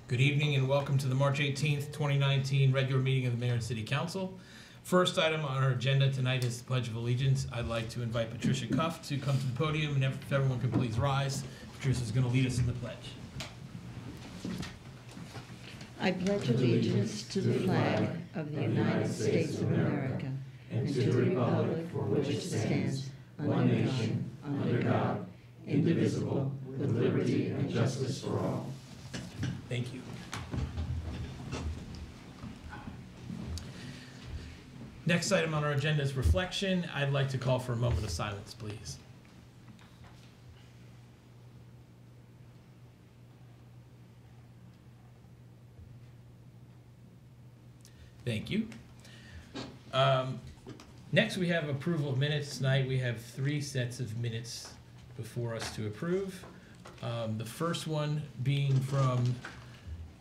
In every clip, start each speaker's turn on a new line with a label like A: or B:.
A: Good evening and welcome to the March 18th, 2019 regular meeting of the Mayor and City Council. First item on our agenda tonight is the Pledge of Allegiance. I'd like to invite Patricia Cuff to come to the podium, and if everyone could please rise. Patricia is going to lead us in the pledge.
B: I pledge allegiance to the flag of the United States of America and to the republic for which it stands, one nation, under God, indivisible, with liberty and justice for all.
A: Thank you. Next item on our agenda is reflection. I'd like to call for a moment of silence, please. Thank you. Next, we have approval of minutes. Tonight, we have 3 sets of minutes before us to approve. The first one being from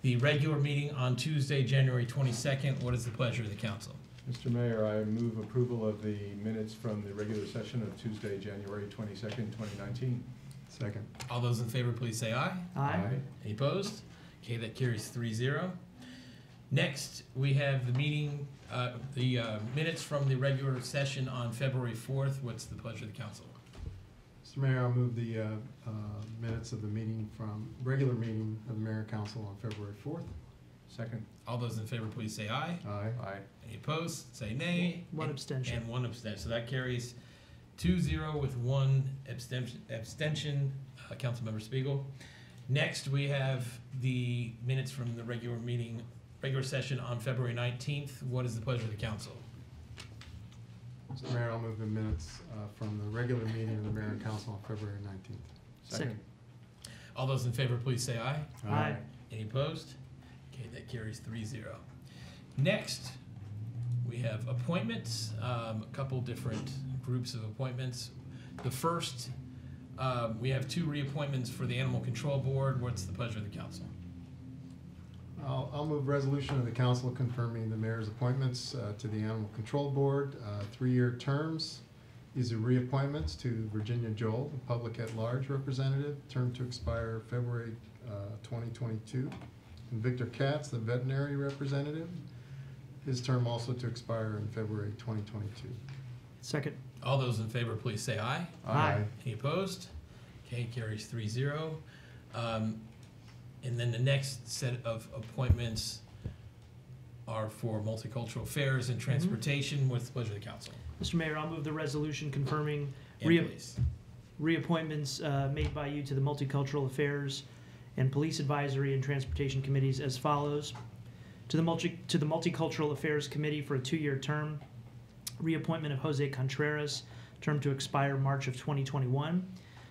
A: the regular meeting on Tuesday, January 22nd. What is the pleasure of the council?
C: Mr. Mayor, I move approval of the minutes from the regular session of Tuesday, January 22nd, 2019. Second.
A: All those in favor, please say aye.
C: Aye.
A: Any opposed? Okay, that carries 3-0. Next, we have the meeting, minutes from the regular session on February 4th. What's the pleasure of the council?
D: Mr. Mayor, I'll move the minutes of the meeting from regular meeting of the Mayor and Council on February 4th.
C: Second.
A: All those in favor, please say aye.
D: Aye.
C: Aye.
A: Any opposed? Say nay.
E: One abstention.
A: And 1 abstention. So that carries 2-0 with 1 abstention. Councilmember Spiegel. Next, we have the minutes from the regular session on February 19th. What is the pleasure of the council?
D: Mr. Mayor, I'll move the minutes from the regular meeting of the Mayor and Council on February 19th.
C: Second.
A: All those in favor, please say aye.
E: Aye.
A: Any opposed? Okay, that carries 3-0. Next, we have appointments, a couple different groups of appointments. The first, we have 2 reappointments for the Animal Control Board. What's the pleasure of the council?
D: I'll move resolution of the council confirming the mayor's appointments to the Animal Control Board, 3-year terms. These are reappointments to Virginia Joel, the public at large representative, term to expire February 2022. And Victor Katz, the veterinary representative, his term also to expire in February 2022.
E: Second.
A: All those in favor, please say aye.
E: Aye.
A: Any opposed? Okay, carries 3-0. And then the next set of appointments are for Multicultural Affairs and Transportation. What's the pleasure of the council?
E: Mr. Mayor, I'll move the resolution confirming
A: Please.
E: reappointments made by you to the Multicultural Affairs and Police Advisory and Transportation Committees as follows. To the Multicultural Affairs Committee for a 2-year term, reappointment of Jose Contreras, term to expire March of 2021.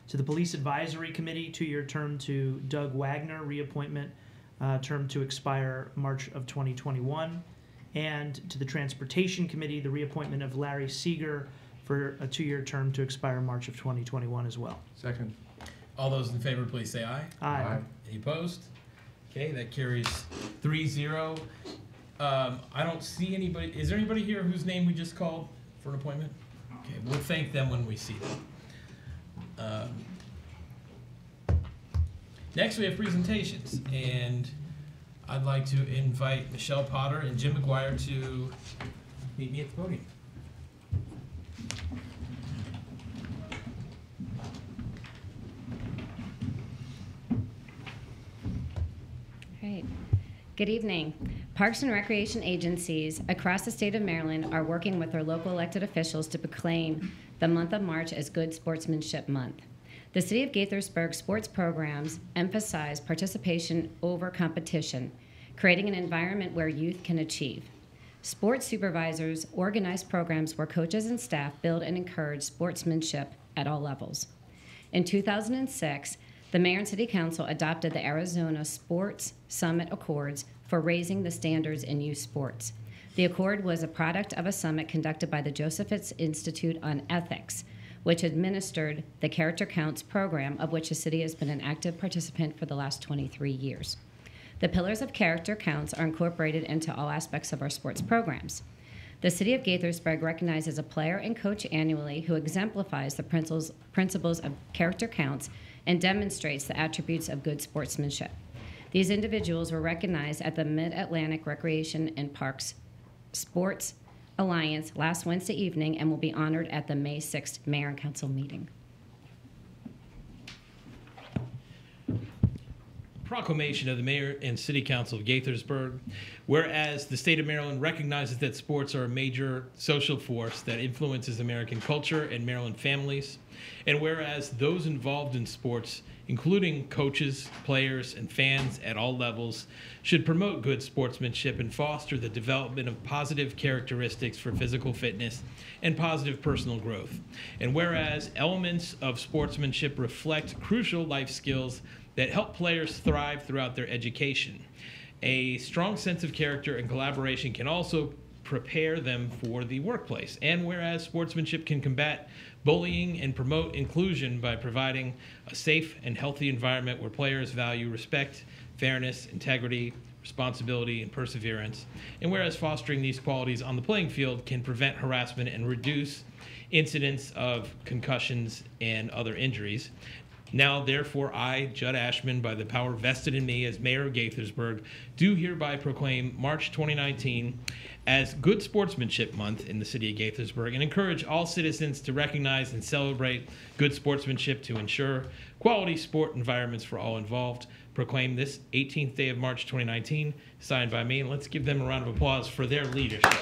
E: To the Police Advisory Committee, 2-year term to Doug Wagner, reappointment, term to expire March of 2021. And to the Transportation Committee, the reappointment of Larry Seeger for a 2-year term to expire March of 2021 as well.
C: Second.
A: All those in favor, please say aye.
E: Aye.
A: Any opposed? Okay, that carries 3-0. I don't see anybody. Is there anybody here whose name we just called for an appointment? Okay, we'll thank them when we see them. Next, we have presentations, and I'd like to invite Michelle Potter and Jim McGuire to meet me at the podium.
F: Great. Good evening. Parks and recreation agencies across the state of Maryland are working with their local elected officials to proclaim the month of March as Good Sportsmanship Month. The City of Gaithersburg sports programs emphasize participation over competition, creating an environment where youth can achieve. Sports supervisors organize programs where coaches and staff build and encourage sportsmanship at all levels. In 2006, the Mayor and City Council adopted the Arizona Sports Summit Accords for raising the standards in youth sports. The accord was a product of a summit conducted by the Josephus Institute on Ethics, which administered the Character Counts program, of which the city has been an active participant for the last 23 years. The pillars of Character Counts are incorporated into all aspects of our sports programs. The City of Gaithersburg recognizes a player and coach annually who exemplifies the principles of Character Counts and demonstrates the attributes of good sportsmanship. These individuals were recognized at the Mid-Atlantic Recreation and Parks Sports Alliance last Wednesday evening and will be honored at the May 6th Mayor and Council meeting.
A: Proclamation of the Mayor and City Council of Gaithersburg. Whereas the state of Maryland recognizes that sports are a major social force that influences American culture and Maryland families, and whereas those involved in sports, including coaches, players, and fans at all levels, should promote good sportsmanship and foster the development of positive characteristics for physical fitness and positive personal growth. And whereas elements of sportsmanship reflect crucial life skills that help players thrive throughout their education. A strong sense of character and collaboration can also prepare them for the workplace. And whereas sportsmanship can combat bullying and promote inclusion by providing a safe and healthy environment where players value respect, fairness, integrity, responsibility, and perseverance. And whereas fostering these qualities on the playing field can prevent harassment and reduce incidents of concussions and other injuries. Now, therefore, I, Judd Ashman, by the power vested in me as Mayor of Gaithersburg, do hereby proclaim March 2019 as Good Sportsmanship Month in the city of Gaithersburg and encourage all citizens to recognize and celebrate good sportsmanship to ensure quality sport environments for all involved. Proclaim this 18th day of March 2019, signed by me, and let's give them a round of applause for their leadership.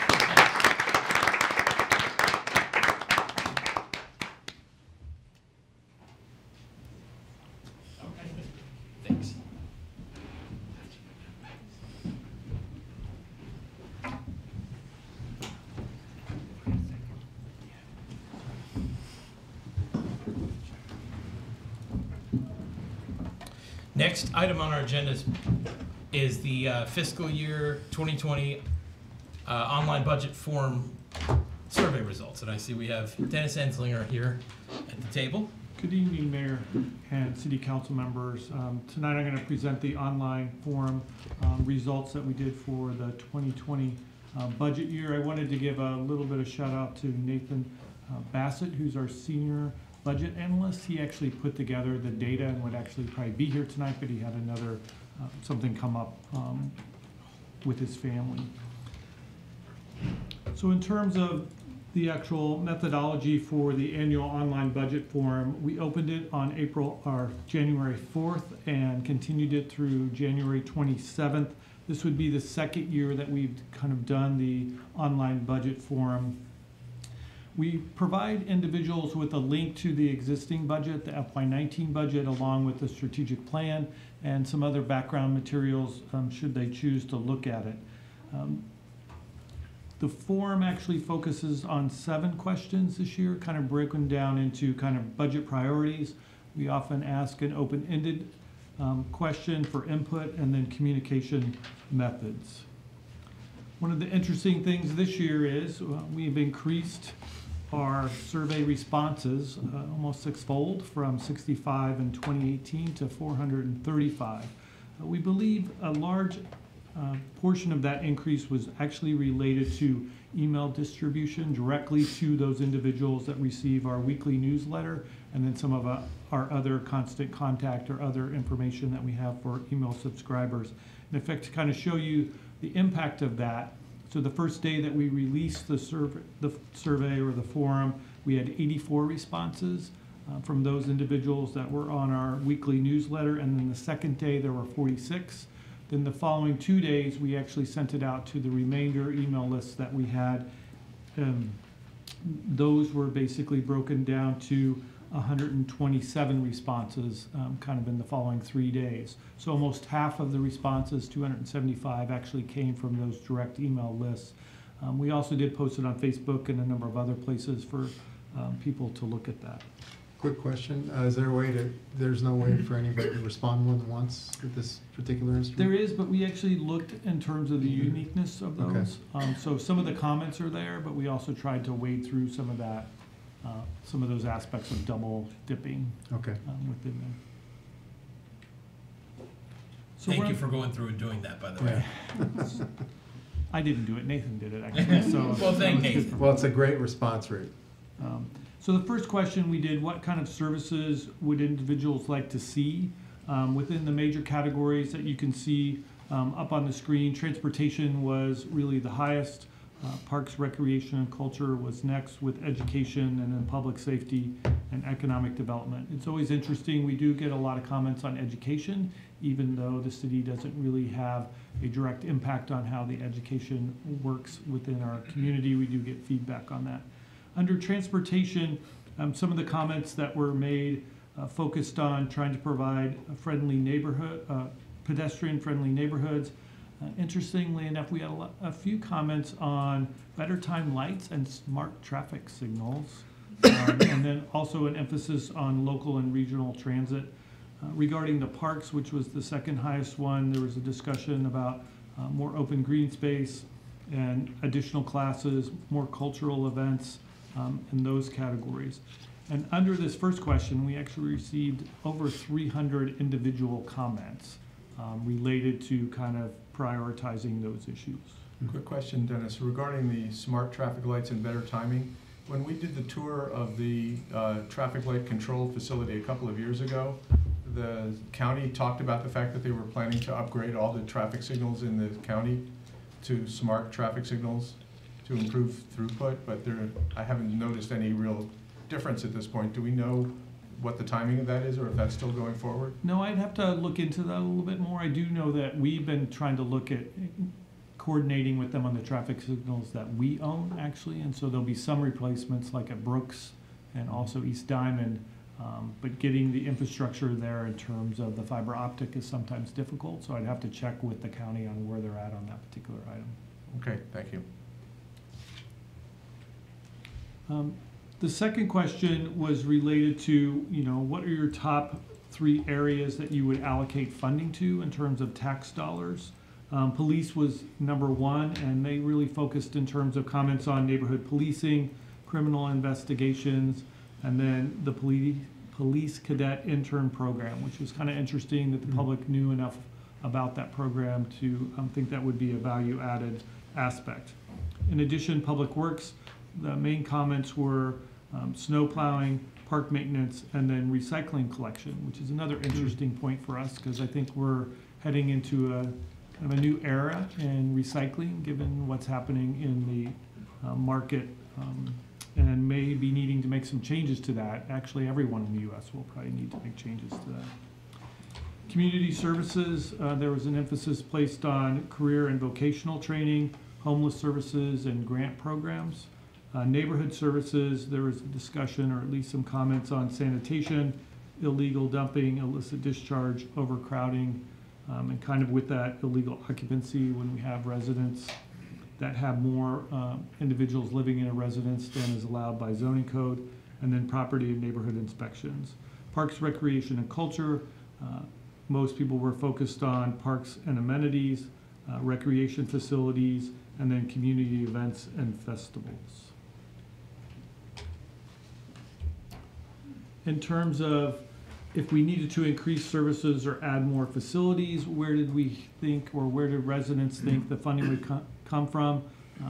A: Thanks. Next item on our agenda is the fiscal year 2020 online budget form survey results. And I see we have Dennis Enslinger here at the table.
G: Good evening, Mayor and City Council members. Tonight I'm going to present the online forum results that we did for the 2020 budget year. I wanted to give a little bit of shout out to Nathan Bassett, who's our senior budget analyst. He actually put together the data and would actually probably be here tonight, but he had another something come up with his family. So in terms of the actual methodology for the annual online budget forum, we opened it on January 4th and continued it through January 27th. This would be the second year that we've kind of done the online budget forum. We provide individuals with a link to the existing budget, the FY19 budget, along with the strategic plan and some other background materials should they choose to look at it. The forum actually focuses on 7 questions this year, kind of broken down into kind of budget priorities. We often ask an open-ended question for input and then communication methods. One of the interesting things this year is we've increased our survey responses almost 6-fold from 65 in 2018 to 435. We believe a large portion of that increase was actually related to email distribution directly to those individuals that receive our weekly newsletter, and then some of our other constant contact or other information that we have for email subscribers. In effect, to kind of show you the impact of that, so the first day that we released the survey or the forum, we had 84 responses from those individuals that were on our weekly newsletter, and then the second day there were 46. Then the following 2 days, we actually sent it out to the remainder email lists that we had. Those were basically broken down to 127 responses kind of in the following 3 days. So almost half of the responses, 275, actually came from those direct email lists. We also did post it on Facebook and a number of other places for people to look at that.
D: Quick question, is there a way there's no way for anybody to respond more than once with this particular instrument?
G: There is, but we actually looked in terms of the uniqueness of those. Okay. So some of the comments are there, but we also tried to wade through some of that, some of those aspects of double dipping within them. So
A: Thank you for going through and doing that, by the way.
G: I didn't do it, Nathan did it actually. So,
A: well, thank Nathan.
D: Well, it's a great response rate.
G: So the first question we did, what kind of services would individuals like to see Within the major categories that you can see up on the screen, transportation was really the highest. Parks, recreation, and culture was next, with education, and then public safety and economic development. It's always interesting. We do get a lot of comments on education, even though the city doesn't really have a direct impact on how the education works within our community. We do get feedback on that. Under transportation, some of the comments that were made focused on trying to provide a friendly neighborhood, pedestrian-friendly neighborhoods. Interestingly enough, we had a few comments on better time lights and smart traffic signals, and then also an emphasis on local and regional transit. Regarding the parks, which was the second highest one, there was a discussion about more open green space and additional classes, more cultural events, in those categories. And under this first question, we actually received over 300 individual comments related to kind of prioritizing those issues.
C: Quick question, Dennis, regarding the smart traffic lights and better timing. When we did the tour of the traffic light control facility a couple of years ago, the county talked about the fact that they were planning to upgrade all the traffic signals in the county to smart traffic signals to improve throughput, but I haven't noticed any real difference at this point. Do we know what the timing of that is, or if that's still going forward?
G: No, I'd have to look into that a little bit more. I do know that we've been trying to look at coordinating with them on the traffic signals that we own, actually, and so there'll be some replacements like at Brooks and also East Diamond, but getting the infrastructure there in terms of the fiber optic is sometimes difficult, so I'd have to check with the county on where they're at on that particular item.
C: Okay, thank you.
G: The second question was related to, what are your top 3 areas that you would allocate funding to in terms of tax dollars? Police was number 1, and they really focused in terms of comments on neighborhood policing, criminal investigations, and then the police cadet intern program, which was kind of interesting that the public knew enough about that program to think that would be a value-added aspect. In addition, Public Works, the main comments were snow plowing, park maintenance, and then recycling collection, which is another interesting point for us because I think we're heading into a kind of a new era in recycling, given what's happening in the market, and may be needing to make some changes to that. Actually, everyone in the U.S. will probably need to make changes to that. Community services, there was an emphasis placed on career and vocational training, homeless services, and grant programs. Neighborhood services, there was a discussion or at least some comments on sanitation, illegal dumping, illicit discharge, overcrowding, and kind of with that illegal occupancy when we have residents that have more individuals living in a residence than is allowed by zoning code, and then property and neighborhood inspections. Parks, recreation, and culture, most people were focused on parks and amenities, recreation facilities, and then community events and festivals. In terms of if we needed to increase services or add more facilities, where did we think, or where did residents think the funding would come from?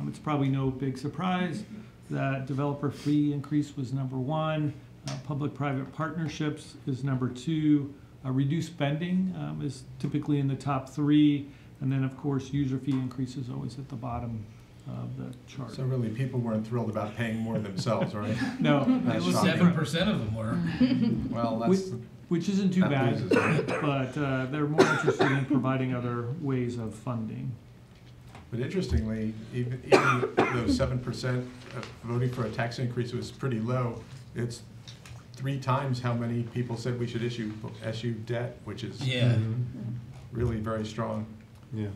G: It's probably no big surprise that developer fee increase was number 1. Public-private partnerships is number 2. Reduced spending is typically in the top 3. And then, of course, user fee increase is always at the bottom of the chart.
C: So really, people weren't thrilled about paying more themselves, right?
G: No.
A: 7% of them were.
C: Well, that's...
G: Which isn't too bad,
C: loses, right?
G: but they're more interested in providing other ways of funding.
C: But interestingly, even though 7% voting for a tax increase was pretty low, it's 3 times how many people said we should issue debt, which is really very strong.
D: Yeah.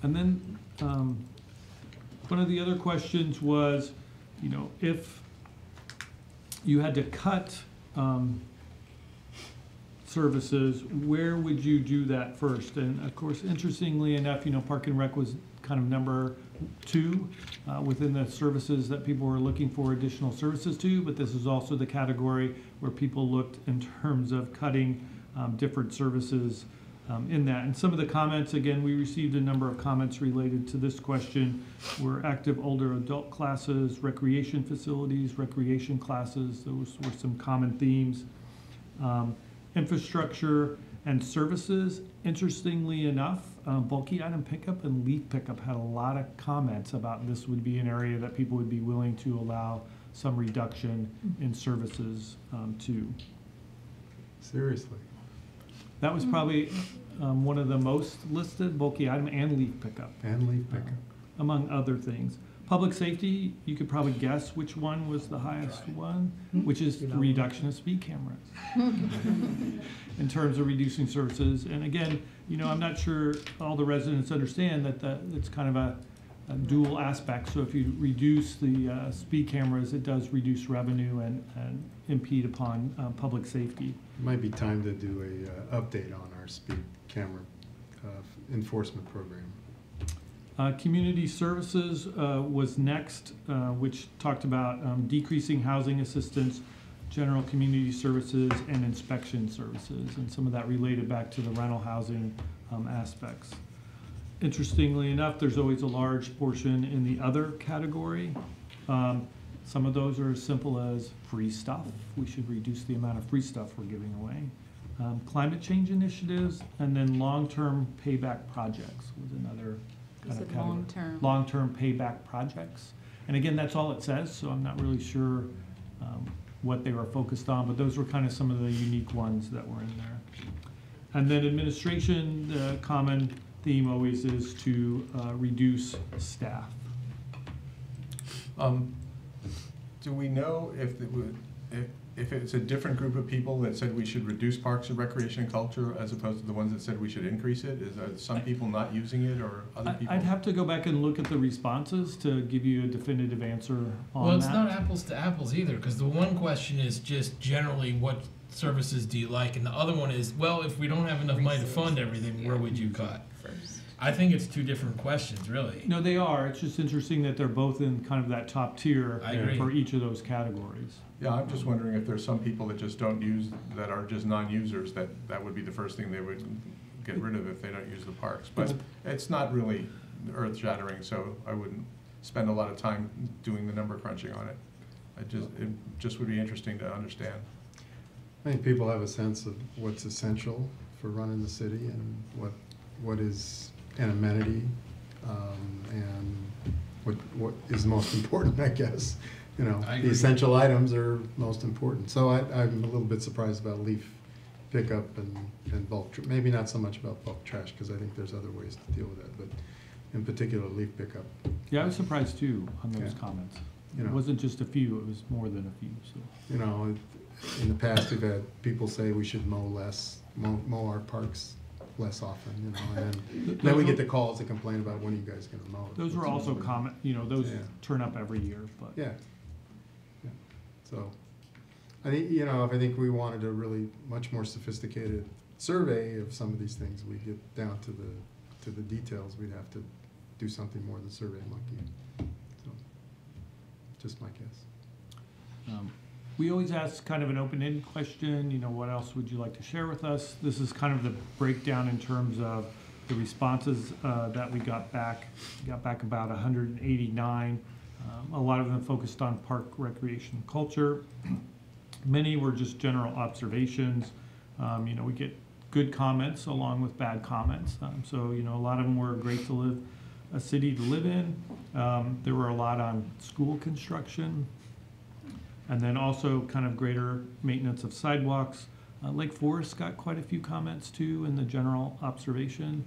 G: And then one of the other questions was, if you had to cut services, where would you do that first? And of course, interestingly enough, Park and Rec was kind of number 2 within the services that people were looking for additional services to, but this is also the category where people looked in terms of cutting different services in that. And some of the comments, again, we received a number of comments related to this question, were active older adult classes, recreation facilities, recreation classes. Those were some common themes. Infrastructure and services. Interestingly enough, bulky item pickup and leaf pickup had a lot of comments about this would be an area that people would be willing to allow some reduction in services to.
D: Seriously.
G: That was probably one of the most listed, bulky item and leaf pickup,
D: And leaf pickup.
G: among other things. Public safety, you could probably guess which one was the highest one, which is the reduction of speed cameras in terms of reducing services. And again, you know, I'm not sure all the residents understand that it's kind of a dual aspect. So if you reduce the speed cameras, it does reduce revenue and impede upon public safety.
D: It might be time to do a update on our speed camera enforcement program.
G: Community services was next, which talked about decreasing housing assistance, general community services, and inspection services, and some of that related back to the rental housing aspects. Interestingly enough, there's always a large portion in the other category. Some of those are as simple as free stuff. We should reduce the amount of free stuff we're giving away. Climate change initiatives, and then long-term payback projects was another kind of category.
H: Long-term?
G: Long-term payback projects. And again, that's all it says, so I'm not really sure what they were focused on, but those were kind of some of the unique ones that were in there. And then administration, the common theme always is to reduce staff.
C: Do we know if it's a different group of people that said we should reduce parks and recreation and culture as opposed to the ones that said we should increase it? Are some people not using it or other people?
G: I'd have to go back and look at the responses to give you a definitive answer on that.
A: Well, it's not apples to apples either, because the one question is just generally what services do you like, and the other one is, well, if we don't have enough money to fund everything, where would you cut? I think it's two different questions, really.
G: No, they are. It's just interesting that they're both in kind of that top tier
A: I agree.
G: for each of those categories.
C: Yeah, I'm just wondering if there's some people that just don't use, that are just non-users, that would be the first thing they would get rid of if they don't use the parks. But it's not really earth-shattering, so I wouldn't spend a lot of time doing the number crunching on it. It just would be interesting to understand.
D: I think people have a sense of what's essential for running the city and what is an amenity, and what is most important, I guess. You know, the essential items are most important. So I'm a little bit surprised about leaf pickup and bulk, maybe not so much about bulk trash, because I think there's other ways to deal with that, but in particular leaf pickup.
G: Yeah, I was surprised too on those
D: Yeah.
G: comments.
D: You know.
G: It wasn't just a few, it was more than a few. So.
D: You know, in the past we've had people say we should mow our parks less often, you know, and then we get the calls to complain about when are you guys gonna mow it.
G: Those were also common, you know, those
D: Yeah.
G: turn up every year, but.
D: Yeah. Yeah. So, I think, you know, if I think we wanted a really much more sophisticated survey of some of these things, we get down to the details, we'd have to do something more than Survey Monkey. So, just my guess.
G: We always ask kind of an open-ended question, you know, what else would you like to share with us? This is kind of the breakdown in terms of the responses that we got back. We got back about 189. A lot of them focused on park, recreation, culture. Many were just general observations. You know, we get good comments along with bad comments. So, you know, a lot of them were great to live, a city to live in. There were a lot on school construction. And then also kind of greater maintenance of sidewalks. Lake Forest got quite a few comments too in the general observation,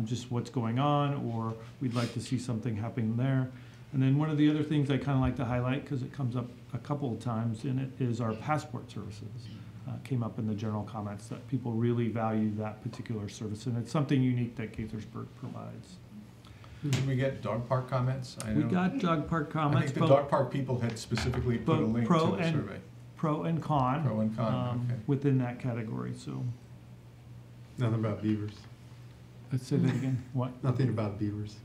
G: just what's going on, or we'd like to see something happening there. And then one of the other things I kind of like to highlight, because it comes up a couple of times in it, is our passport services. Came up in the general comments that people really value that particular service, and it's something unique that Gaithersburg provides.
C: Did we get dog park comments?
G: We got dog park comments.
C: I think the dog park people had specifically put a link to the survey.
G: Pro and con.
C: Pro and con, okay.
G: Within that category, so.
D: Nothing about beavers.
G: Let's say that again. What?
D: Nothing about beavers.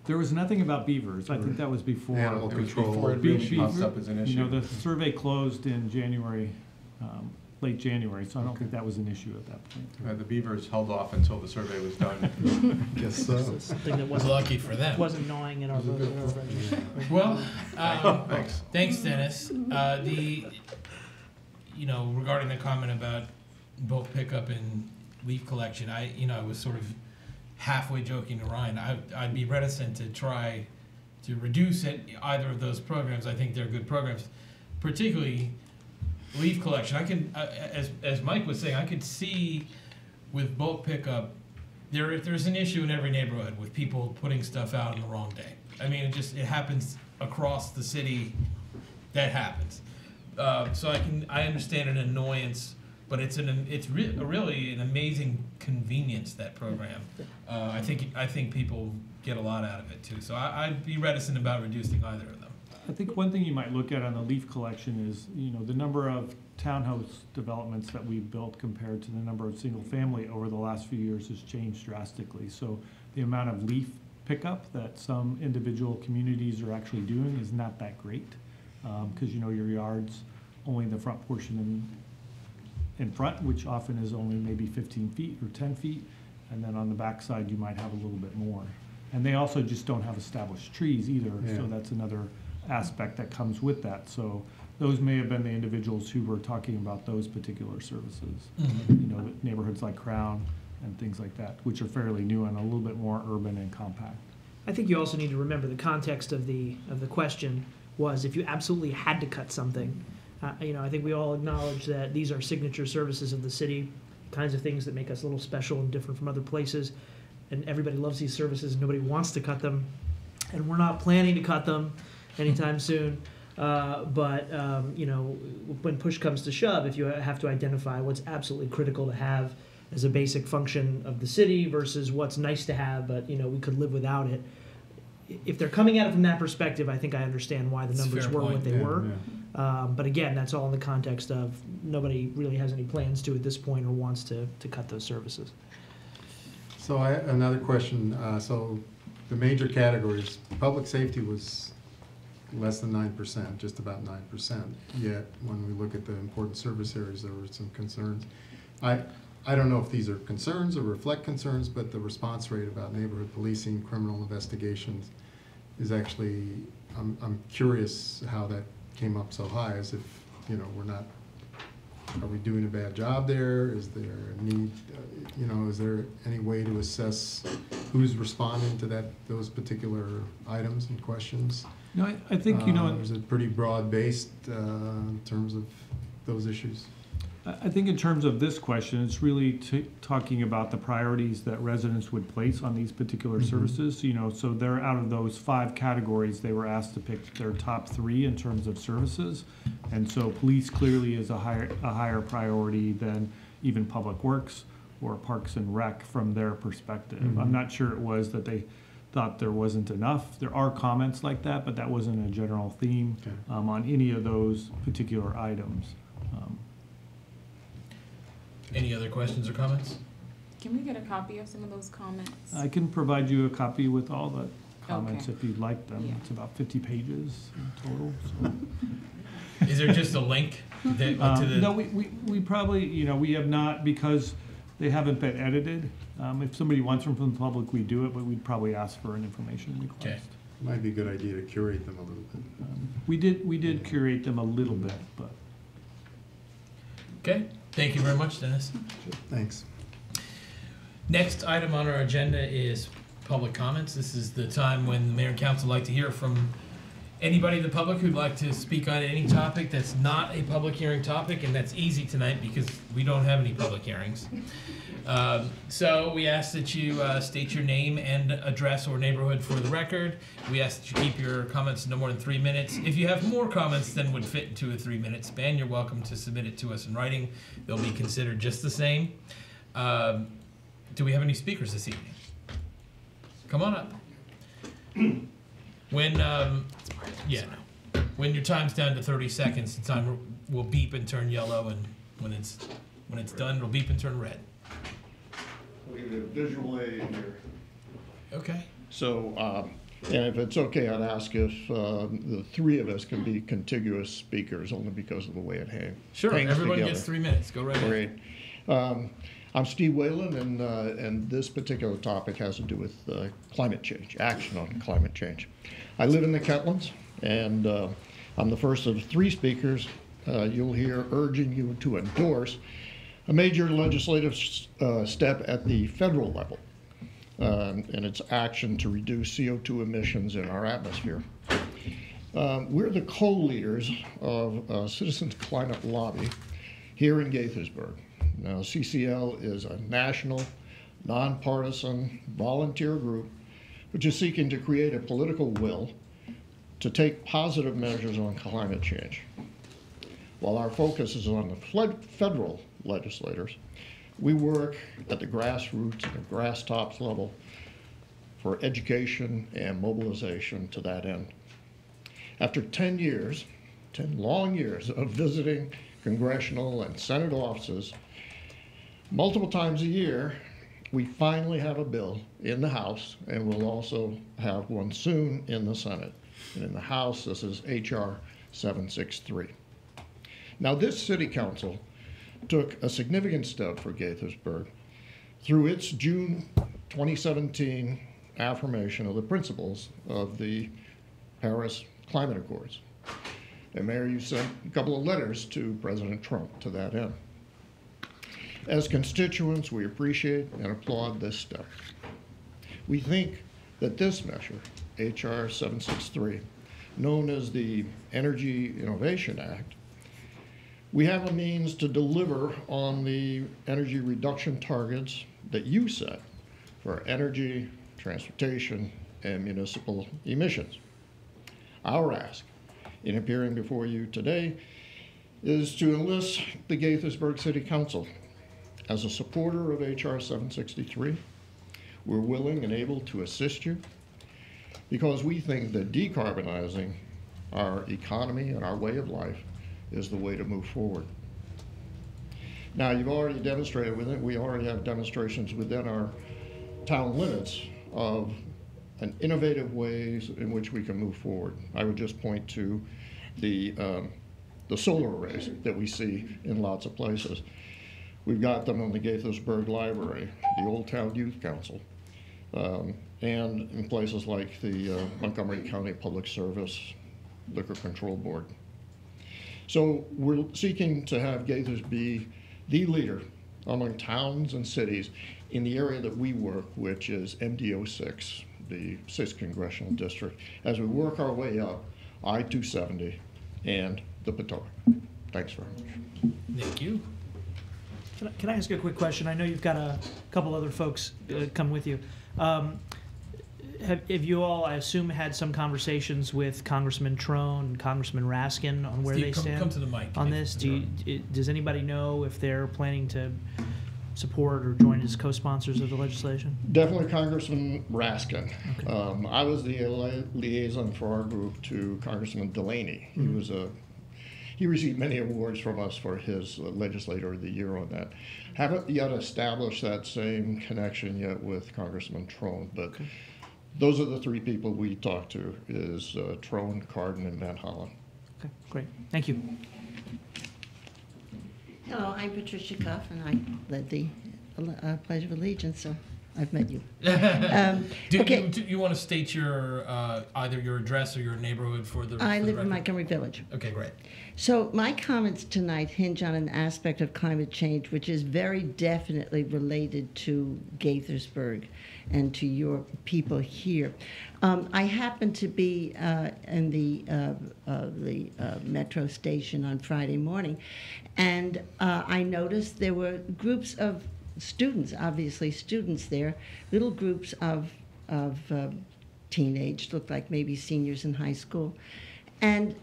G: There was nothing about beavers. I think that was before.
D: Animal
C: It was
D: control.
C: before it really popped up as an issue.
G: You know, the survey closed in January, late January, so I don't think that was an issue at that point.
C: The beavers held off until the survey was done.
D: Guess so.
E: Something that
A: Was lucky for them.
E: wasn't gnawing at our
A: Well,
C: Thanks.
A: Dennis. You know, regarding the comment about bulk pickup and leaf collection, I was sort of halfway joking to Ryan. I'd be reticent to try to reduce either of those programs. I think they're good programs, particularly leaf collection. I can, as Mike was saying, I could see with bulk pickup, there's an issue in every neighborhood with people putting stuff out on the wrong day. I mean, it happens across the city. That happens. So I understand an annoyance, but it's really an amazing convenience, that program. I think people get a lot out of it too. So I'd be reticent about reducing either of them.
G: I think one thing you might look at on the leaf collection is, the number of townhouse developments that we've built compared to the number of single family over the last few years has changed drastically. So the amount of leaf pickup that some individual communities are actually doing is not that great. Because your yard's only the front portion in front, which often is only maybe 15 feet or 10 feet. And then on the back side, you might have a little bit more. And they also just don't have established trees either. Yeah. So that's another aspect that comes with that. So those may have been the individuals who were talking about those particular services. Mm-hmm. Neighborhoods like Crown and things like that, which are fairly new and a little bit more urban and compact.
E: I think you also need to remember the context of the question was if you absolutely had to cut something. I think we all acknowledge that these are signature services of the city, kinds of things that make us a little special and different from other places. And everybody loves these services. Nobody wants to cut them. And we're not planning to cut them anytime soon. But when push comes to shove, if you have to identify what's absolutely critical to have as a basic function of the city versus what's nice to have, but we could live without it. If they're coming at it from that perspective, I think I understand why the numbers were what they were. Yeah. But again, that's all in the context of nobody really has any plans to at this point or wants to cut those services.
D: So another question. So the major categories, public safety was less than 9%, just about 9%. Yet when we look at the important service areas, there were some concerns. I don't know if these are concerns or reflect concerns, but the response rate about neighborhood policing, criminal investigations is actually, I'm curious how that came up so high, as if, are we doing a bad job there? Is there a need, is there any way to assess who's responding to those particular items and questions?
G: No, I think,
D: is it pretty broad-based in terms of those issues?
G: I think in terms of this question, it's really talking about the priorities that residents would place on these particular services. So they're out of those 5 categories, they were asked to pick their top 3 in terms of services. And so police clearly is a higher priority than even public works or parks and rec from their perspective. I'm not sure it was that they thought there wasn't enough. There are comments like that, but that wasn't a general theme on any of those particular items.
A: Any other questions or comments?
H: Can we get a copy of some of those comments?
G: I can provide you a copy with all the comments if you'd like them.
H: Yeah.
G: It's about 50 pages in total. So.
A: Is there just a link to the?
G: No, we probably, we have not, because they haven't been edited. If somebody wants them from the public, we do it, but we'd probably ask for an information request.
A: Okay.
D: Might be a good idea to curate them a little bit.
G: We did curate them a little bit, but.
A: Okay. Thank you very much, Dennis.
D: Sure. Thanks.
A: Next item on our agenda is public comments. This is the time when the mayor and council like to hear from anybody in the public who'd like to speak on any topic that's not a public hearing topic, and that's easy tonight because we don't have any public hearings. So we ask that you state your name and address or neighborhood for the record. We ask that you keep your comments no more than 3 minutes. If you have more comments than would fit into a 3-minute span, you're welcome to submit it to us in writing. They'll be considered just the same. Do we have any speakers this evening? Come on up. When your time's down to 30 seconds, the time will beep and turn yellow, and when it's done, it'll beep and turn red.
I: I'll give you a visual aid here.
A: Okay.
I: So, and if it's okay, I'd ask if the 3 of us can be contiguous speakers, only because of the way it hangs.
A: Sure, everyone gets 3 minutes. Go right ahead.
I: Great. I'm Steve Whalen, and this particular topic has to do with climate change, action on climate change. I live in the Kentlands, and I'm the first of 3 speakers you'll hear urging you to endorse a major legislative step at the federal level in its action to reduce CO2 emissions in our atmosphere. We're the co-leaders of Citizens Climate Lobby here in Gaithersburg. Now, CCL is a national, nonpartisan, volunteer group which is seeking to create a political will to take positive measures on climate change. While our focus is on the federal legislators, we work at the grassroots and the grass tops level for education and mobilization to that end. After 10 years, 10 long years of visiting congressional and Senate offices multiple times a year, we finally have a bill in the House, and we'll also have one soon in the Senate. And in the House, this is H.R. 763. Now, this City Council took a significant step for Gaithersburg through its June 2017 affirmation of the principles of the Paris Climate Accords. And Mayor, you sent a couple of letters to President Trump to that end. As constituents, we appreciate and applaud this step. We think that this measure, H.R. 763, known as the Energy Innovation Act, we have a means to deliver on the energy reduction targets that you set for energy, transportation, and municipal emissions. Our ask in appearing before you today is to enlist the Gaithersburg City Council as a supporter of H.R. 763. We're willing and able to assist you because we think that decarbonizing our economy and our way of life is the way to move forward. Now, you've already demonstrated with it, we already have demonstrations within our town limits of an innovative ways in which we can move forward. I would just point to the solar arrays that we see in lots of places. We've got them in the Gaithersburg Library, the Old Town Youth Council, and in places like the Montgomery County Public Service Liquor Control Board. So we're seeking to have Gaithers be the leader among towns and cities in the area that we work, which is MD06, the 6th Congressional District, as we work our way up I-270 and the Potomac. Thanks very much.
A: Thank you.
E: Can I ask you a quick question? I know you've got a couple other folks come with you. Have you all, I assume, had some conversations with Congressman Trone and Congressman Raskin on where
A: Steve,
E: they stand
A: come to the mic
E: on this? Does anybody know if they're planning to support or join as co-sponsors of the legislation?
I: Definitely Congressman Raskin.
E: Okay.
I: I was the liaison for our group to Congressman Delaney.
E: Mm-hmm.
I: He received many awards from us for his Legislator of the Year on that. Haven't yet established that same connection yet with Congressman Trone, but okay. Those are the three people we talked to, is Trone, Cardin, and Van Hollen.
E: Okay, great. Thank you.
B: Hello, I'm Patricia Cuff, and I led the Pledge of Allegiance, so I've met you.
A: Do you want to state your either your address or your neighborhood for the
B: I live
A: record?
B: in Montgomery Village.
A: Okay, great.
B: So my comments tonight hinge on an aspect of climate change which is very definitely related to Gaithersburg and to your people here. I happened to be in the metro station on Friday morning, and I noticed there were groups of students, obviously students there, little groups of teenage, looked like maybe seniors in high school. And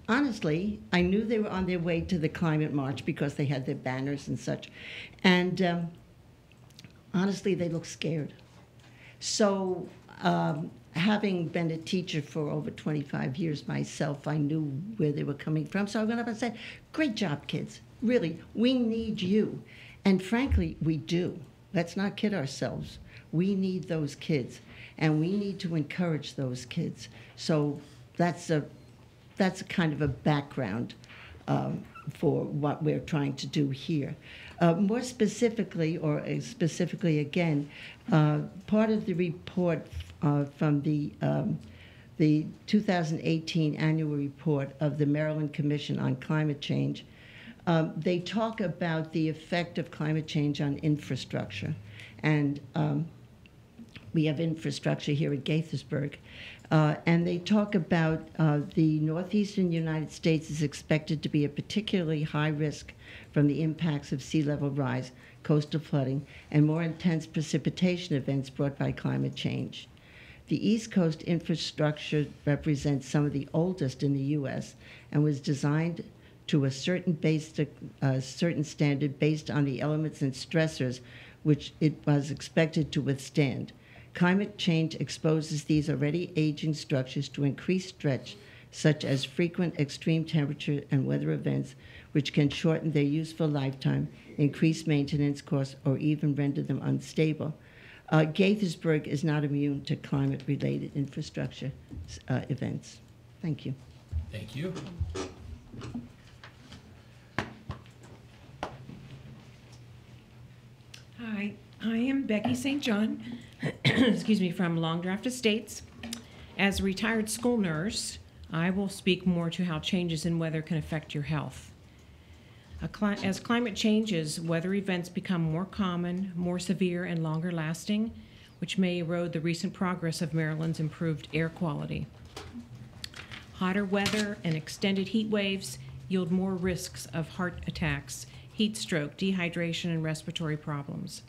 B: honestly, I knew they were on their way to the climate march because they had their banners and such. And honestly, they looked scared. So having been a teacher for over 25 years myself, I knew where they were coming from. So I went up and said, great job, kids. Really, we need you. And frankly, we do. Let's not kid ourselves. We need those kids, and we need to encourage those kids. So that's a kind of a background for what we're trying to do here. More specifically, or specifically again, part of the report from the 2018 annual report of the Maryland Commission on Climate Change They talk about the effect of climate change on infrastructure. And we have infrastructure here at Gaithersburg. And they talk about the northeastern United States is expected to be at particularly high risk from the impacts of sea level rise, coastal flooding, and more intense precipitation events brought by climate change. The East Coast infrastructure represents some of the oldest in the U.S. and was designed to a certain standard based on the elements and stressors which it was expected to withstand. Climate change exposes these already aging structures to increased stretch, such as frequent extreme temperature and weather events, which can shorten their useful lifetime, increase maintenance costs, or even render them unstable. Gaithersburg is not immune to climate-related infrastructure events. Thank you.
A: Thank you.
J: Hi, I am Becky St. John, excuse me, from Long Draft Estates. As a retired school nurse, I will speak more to how changes in weather can affect your health. As climate changes, weather events become more common, more severe, and longer lasting, which may erode the recent progress of Maryland's improved air quality. Hotter weather and extended heat waves yield more risks of heart attacks, heat stroke, dehydration, and respiratory problems.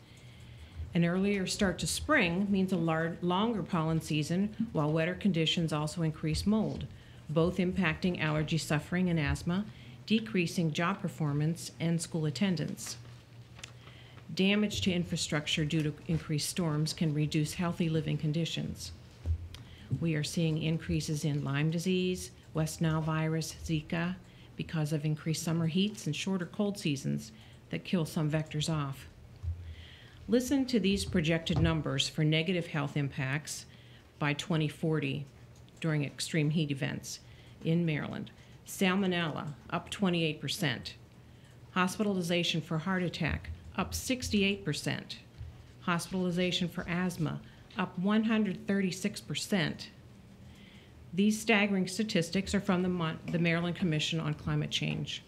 J: An earlier start to spring means a longer pollen season, while wetter conditions also increase mold, both impacting allergy suffering and asthma, decreasing job performance and school attendance. Damage to infrastructure due to increased storms can reduce healthy living conditions. We are seeing increases in Lyme disease, West Nile virus, Zika, because of increased summer heats and shorter cold seasons that kill some vectors off. Listen to these projected numbers for negative health impacts by 2040 during extreme heat events in Maryland. Salmonella, up 28%. Hospitalization for heart attack, up 68%. Hospitalization for asthma, up 136%. These staggering statistics are from the Maryland Commission on Climate Change.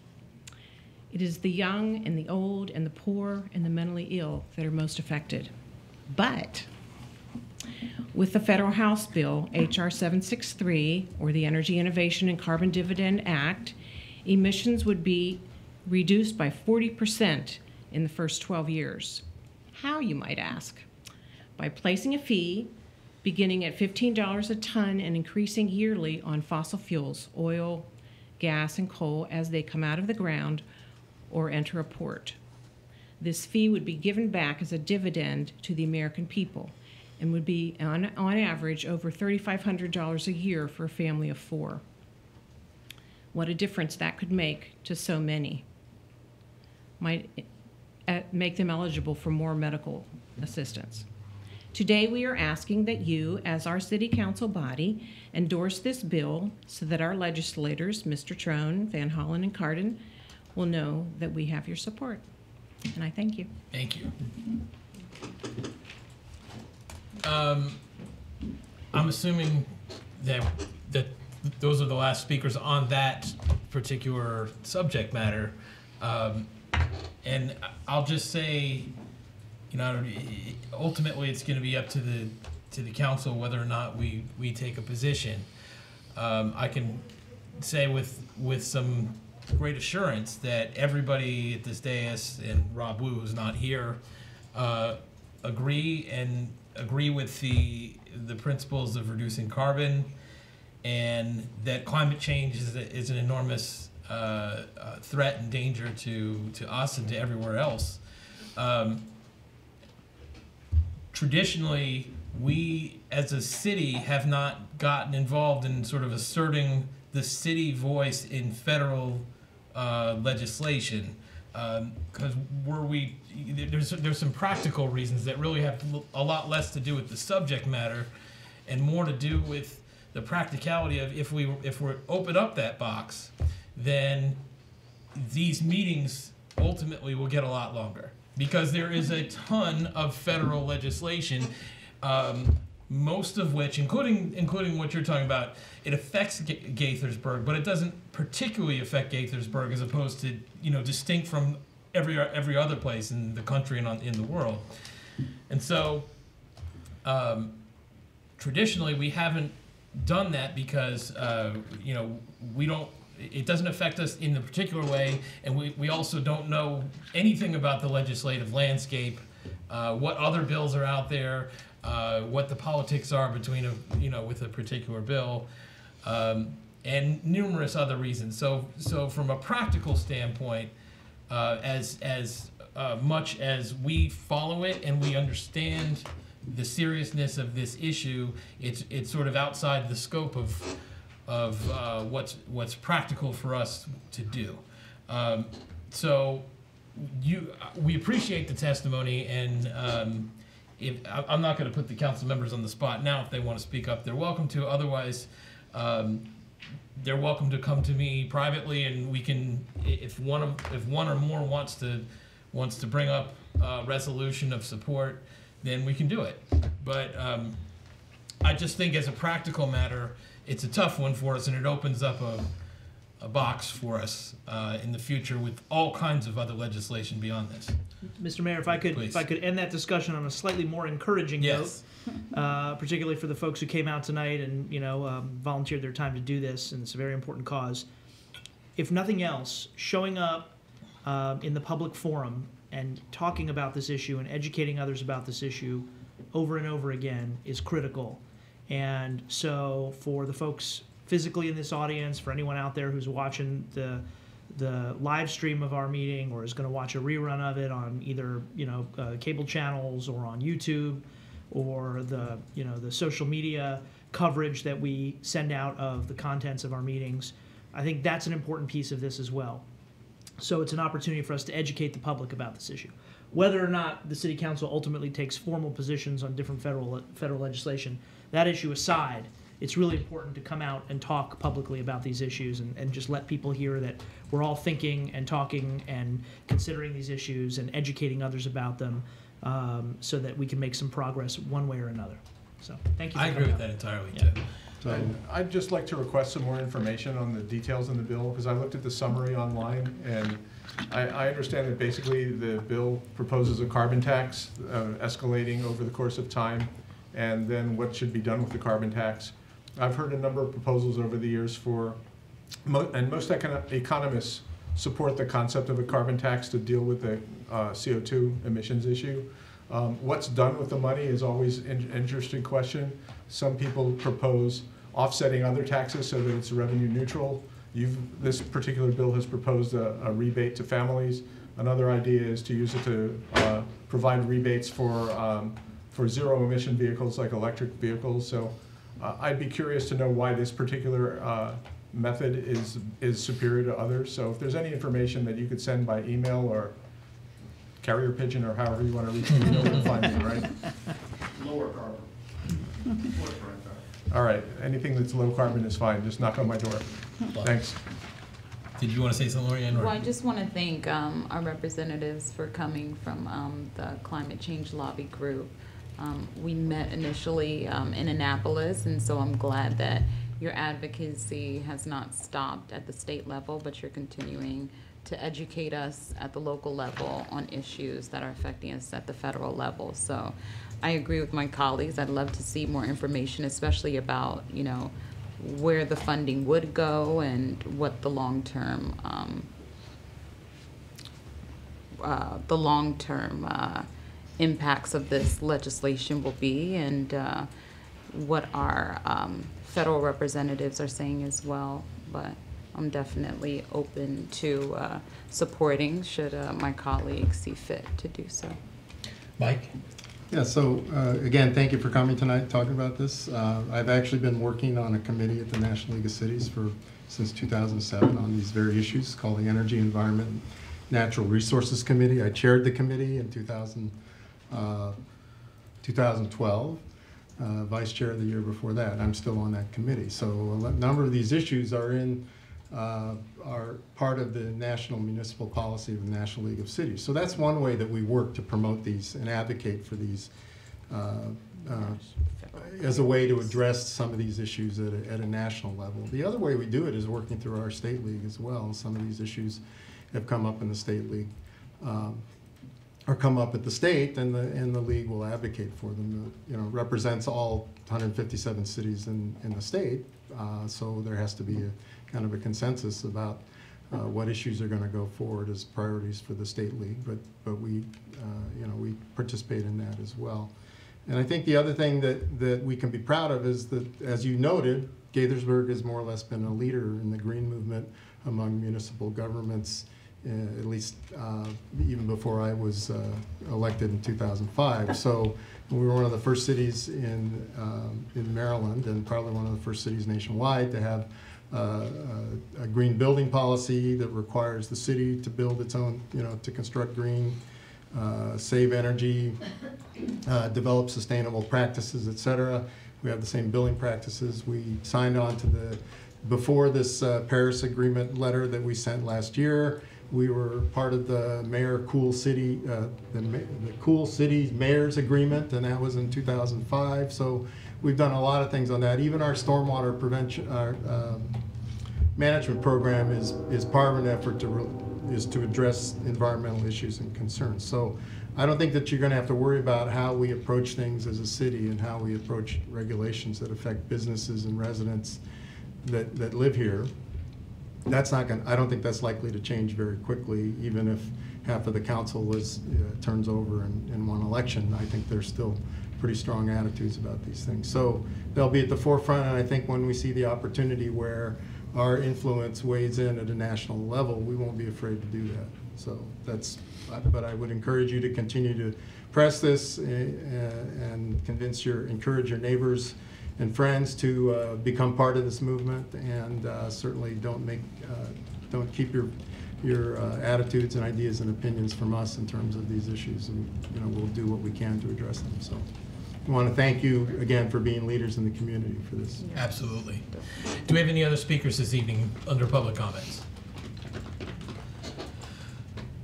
J: It is the young and the old and the poor and the mentally ill that are most affected. But with the federal House bill, H.R. 763, or the Energy Innovation and Carbon Dividend Act, emissions would be reduced by 40% in the first 12 years. How, you might ask? By placing a fee beginning at $15 a ton and increasing yearly on fossil fuels, oil, gas, and coal as they come out of the ground or enter a port. This fee would be given back as a dividend to the American people and would be, on average, over $3,500 a year for a family of 4. What a difference that could make to so many. Might make them eligible for more medical assistance. Today we are asking that you, as our City Council body, endorse this bill so that our legislators, Mr. Trone, Van Hollen, and Cardin, will know that we have your support. And I thank you.
A: Thank you. I'm assuming that those are the last speakers on that particular subject matter. And I'll just say, you know, ultimately it's going to be up to the council whether or not we take a position. I can say with some great assurance that everybody at this dais, and Rob Wu, who's not here, agree with the principles of reducing carbon, and that climate change is an enormous threat and danger to us and to everywhere else. Traditionally, we as a city have not gotten involved in sort of asserting the city voice in federal legislation, because there's some practical reasons that really have a lot less to do with the subject matter and more to do with the practicality of if we open up that box, then these meetings ultimately will get a lot longer, because there is a ton of federal legislation most of which, including what you're talking about, it affects Gaithersburg, but it doesn't particularly affect Gaithersburg as opposed to, distinct from every other place in the country and in the world. And so, traditionally, we haven't done that because, we don't. It doesn't affect us in a particular way, and we also don't know anything about the legislative landscape, what other bills are out there, what the politics are between with a particular bill, and numerous other reasons. So from a practical standpoint, as much as we follow it and we understand the seriousness of this issue, it's sort of outside the scope of what's practical for us to do. So we appreciate the testimony, and I'm not going to put the council members on the spot now. If they want to speak up, they're welcome to. Otherwise, they're welcome to come to me privately, and we can, if one or more wants to bring up a resolution of support, then we can do it. But I just think as a practical matter, it's a tough one for us, and it opens up a box for us in the future with all kinds of other legislation beyond this.
E: Mr. Mayor, if I could end that discussion on a slightly more encouraging note, particularly for the folks who came out tonight and volunteered their time to do this, and it's a very important cause. If nothing else, showing up in the public forum and talking about this issue and educating others about this issue over and over again is critical. And so for the folks physically in this audience, for anyone out there who's watching the live stream of our meeting or is going to watch a rerun of it on either cable channels or on YouTube or the social media coverage that we send out of the contents of our meetings, I think that's an important piece of this as well. So it's an opportunity for us to educate the public about this issue. Whether or not the City Council ultimately takes formal positions on different federal legislation, that issue aside, it's really important to come out and talk publicly about these issues and just let people hear that we're all thinking and talking and considering these issues and educating others about them, so that we can make some progress one way or another. So thank you.
A: I agree with that entirely, too.
C: So I'd just like to request some more information on the details in the bill, because I looked at the summary online, and I understand that basically the bill proposes a carbon tax escalating over the course of time, and then what should be done with the carbon tax. I've heard a number of proposals over the years and most economists support the concept of a carbon tax to deal with the CO2 emissions issue. What's done with the money is always an interesting question. Some people propose offsetting other taxes so that it's revenue neutral. This particular bill has proposed a rebate to families. Another idea is to use it to provide rebates for zero emission vehicles like electric vehicles. So I'd be curious to know why this particular method is superior to others. So if there's any information that you could send by email or carrier pigeon or however you want to reach me, you know where to find me, right?
I: Lower carbon.
C: All right, anything that's low carbon is fine. Just knock on my door. Thanks.
A: Did you want to say something, Lorianne?
H: Well, I just want to thank our representatives for coming from the Climate Change Lobby Group. We met initially in Annapolis, and so I'm glad that your advocacy has not stopped at the state level, but you're continuing to educate us at the local level on issues that are affecting us at the federal level. So I agree with my colleagues. I'd love to see more information, especially about, where the funding would go and what the long-term impacts of this legislation will be, and what our federal representatives are saying as well. But I'm definitely open to supporting should my colleagues see fit to do so.
A: Mike?
D: Yeah, so again, thank you for coming tonight talking about this. I've actually been working on a committee at the National League of Cities since 2007 on these very issues called the Energy, Environment, and Natural Resources Committee. I chaired the committee in 2012, vice chair the year before that. I'm still on that committee. So a number of these issues are part of the national municipal policy of the National League of Cities. So that's one way that we work to promote these and advocate for these as a way to address some of these issues at a national level. The other way we do it is working through our state league as well. Some of these issues have come up in the state league, or come up at the state, and the league will advocate for them. Represents all 157 cities in the state, so there has to be a kind of a consensus about what issues are going to go forward as priorities for the state league. But we we participate in that as well. And I think the other thing that we can be proud of is that, as you noted, Gaithersburg has more or less been a leader in the green movement among municipal governments, at least even before I was elected in 2005. So we were one of the first cities in Maryland, and probably one of the first cities nationwide to have a green building policy that requires the city to build its own, to construct green, save energy, develop sustainable practices, et cetera. We have the same building practices. We signed on to before this Paris Agreement letter that we sent last year. We were part of the Mayor Cool City, the Cool Cities Mayors Agreement, and that was in 2005. So we've done a lot of things on that. Even our stormwater prevention, our management program is part of an effort to address environmental issues and concerns. So I don't think that you're going to have to worry about how we approach things as a city and how we approach regulations that affect businesses and residents that live here. That's not going. I don't think that's likely to change very quickly, even if half of the council turns over in one election. I think there's still pretty strong attitudes about these things. So they'll be at the forefront, and I think when we see the opportunity where our influence weighs in at a national level, we won't be afraid to do that. So but I would encourage you to continue to press this and encourage your neighbors and friends to become part of this movement, and certainly don't keep your attitudes and ideas and opinions from us in terms of these issues, and we'll do what we can to address them. So I want to thank you again for being leaders in the community for this.
A: Absolutely. Do we have any other speakers this evening under public comments?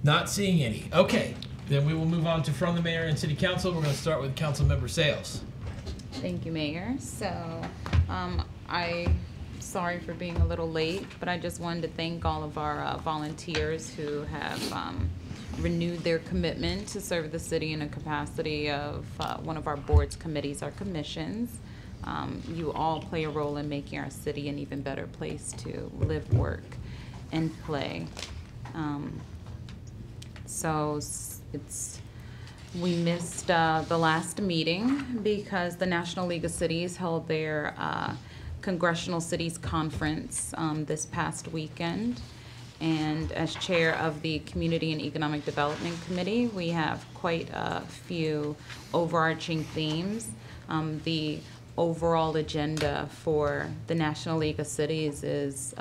A: Not seeing any. Okay, then we will move on to from the mayor and city council. We're going to start with council member Sales.
H: Thank you, Mayor. So I'm sorry for being a little late, but I just wanted to thank all of our volunteers who have renewed their commitment to serve the city in a capacity of one of our boards, committees, or commissions. You all play a role in making our city an even better place to live, work, and play. So we missed the last meeting because the National League of Cities held their Congressional Cities Conference this past weekend. And as chair of the Community and Economic Development Committee, we have quite a few overarching themes. The overall agenda for the National League of Cities is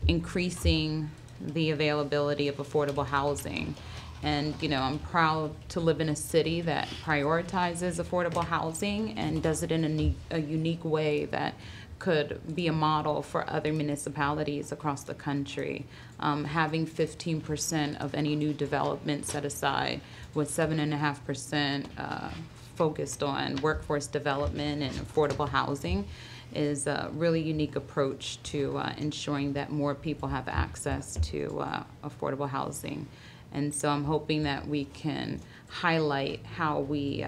H: increasing the availability of affordable housing. And, I'm proud to live in a city that prioritizes affordable housing and does it in a unique way that could be a model for other municipalities across the country. Having 15% of any new development set aside, with 7.5% focused on workforce development and affordable housing, is a really unique approach to ensuring that more people have access to affordable housing. And so I'm hoping that we can highlight how we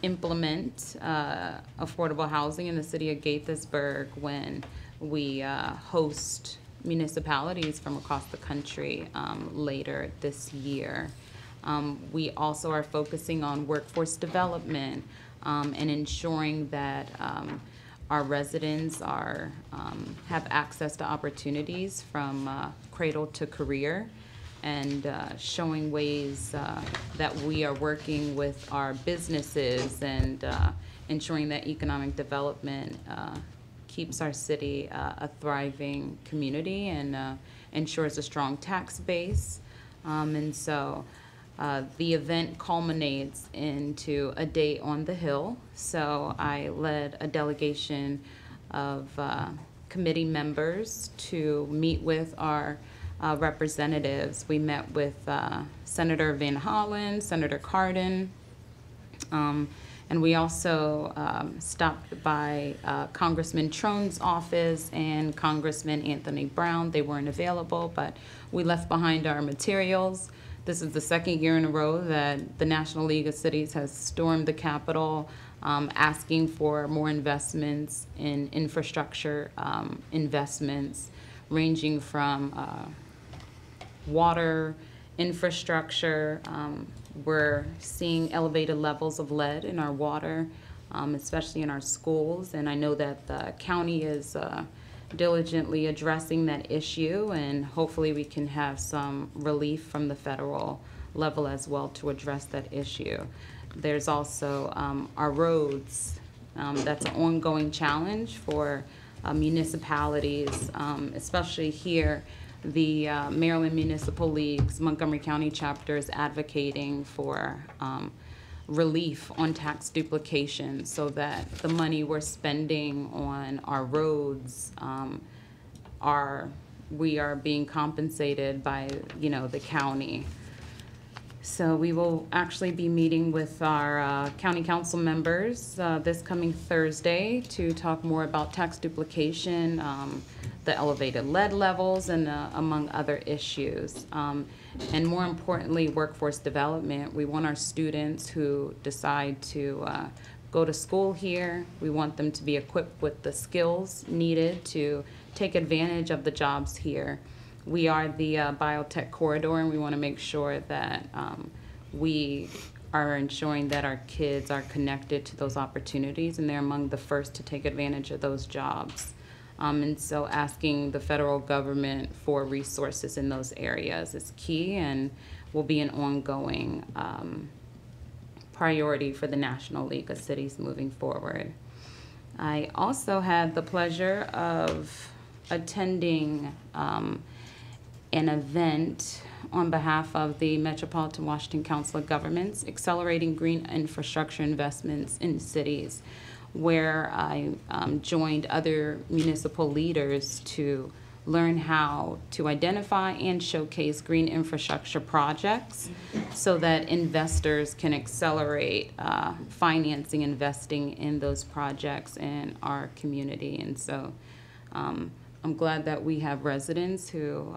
H: implement affordable housing in the city of Gaithersburg when we host municipalities from across the country later this year. We also are focusing on workforce development and ensuring that our residents have access to opportunities from cradle to career, and showing ways that we are working with our businesses and ensuring that economic development keeps our city a thriving community and ensures a strong tax base. And so the event culminates into a day on the Hill. So I led a delegation of committee members to meet with our representatives. We met with Senator Van Hollen, Senator Cardin, and we also stopped by Congressman Trone's office and Congressman Anthony Brown. They weren't available, but we left behind our materials. This is the second year in a row that the National League of Cities has stormed the Capitol, asking for more investments in infrastructure investments, ranging from water infrastructure. We're seeing elevated levels of lead in our water, especially in our schools, and I know that the county is diligently addressing that issue, and hopefully we can have some relief from the federal level as well to address that issue. There's also our roads. That's an ongoing challenge for municipalities, especially here. The Maryland Municipal League's Montgomery County chapter is advocating for relief on tax duplication so that the money we're spending on our roads we are being compensated by, the county. So we will actually be meeting with our county council members this coming Thursday to talk more about tax duplication, the elevated lead levels, and among other issues. And more importantly, workforce development. We want our students who decide to go to school here, we want them to be equipped with the skills needed to take advantage of the jobs here. We are the biotech corridor, and we want to make sure that we are ensuring that our kids are connected to those opportunities, and they're among the first to take advantage of those jobs. And so asking the federal government for resources in those areas is key and will be an ongoing priority for the National League of Cities moving forward. I also had the pleasure of attending an event on behalf of the Metropolitan Washington Council of Governments, Accelerating Green Infrastructure Investments in Cities, where I joined other municipal leaders to learn how to identify and showcase green infrastructure projects so that investors can accelerate financing, investing in those projects in our community. And so I'm glad that we have residents who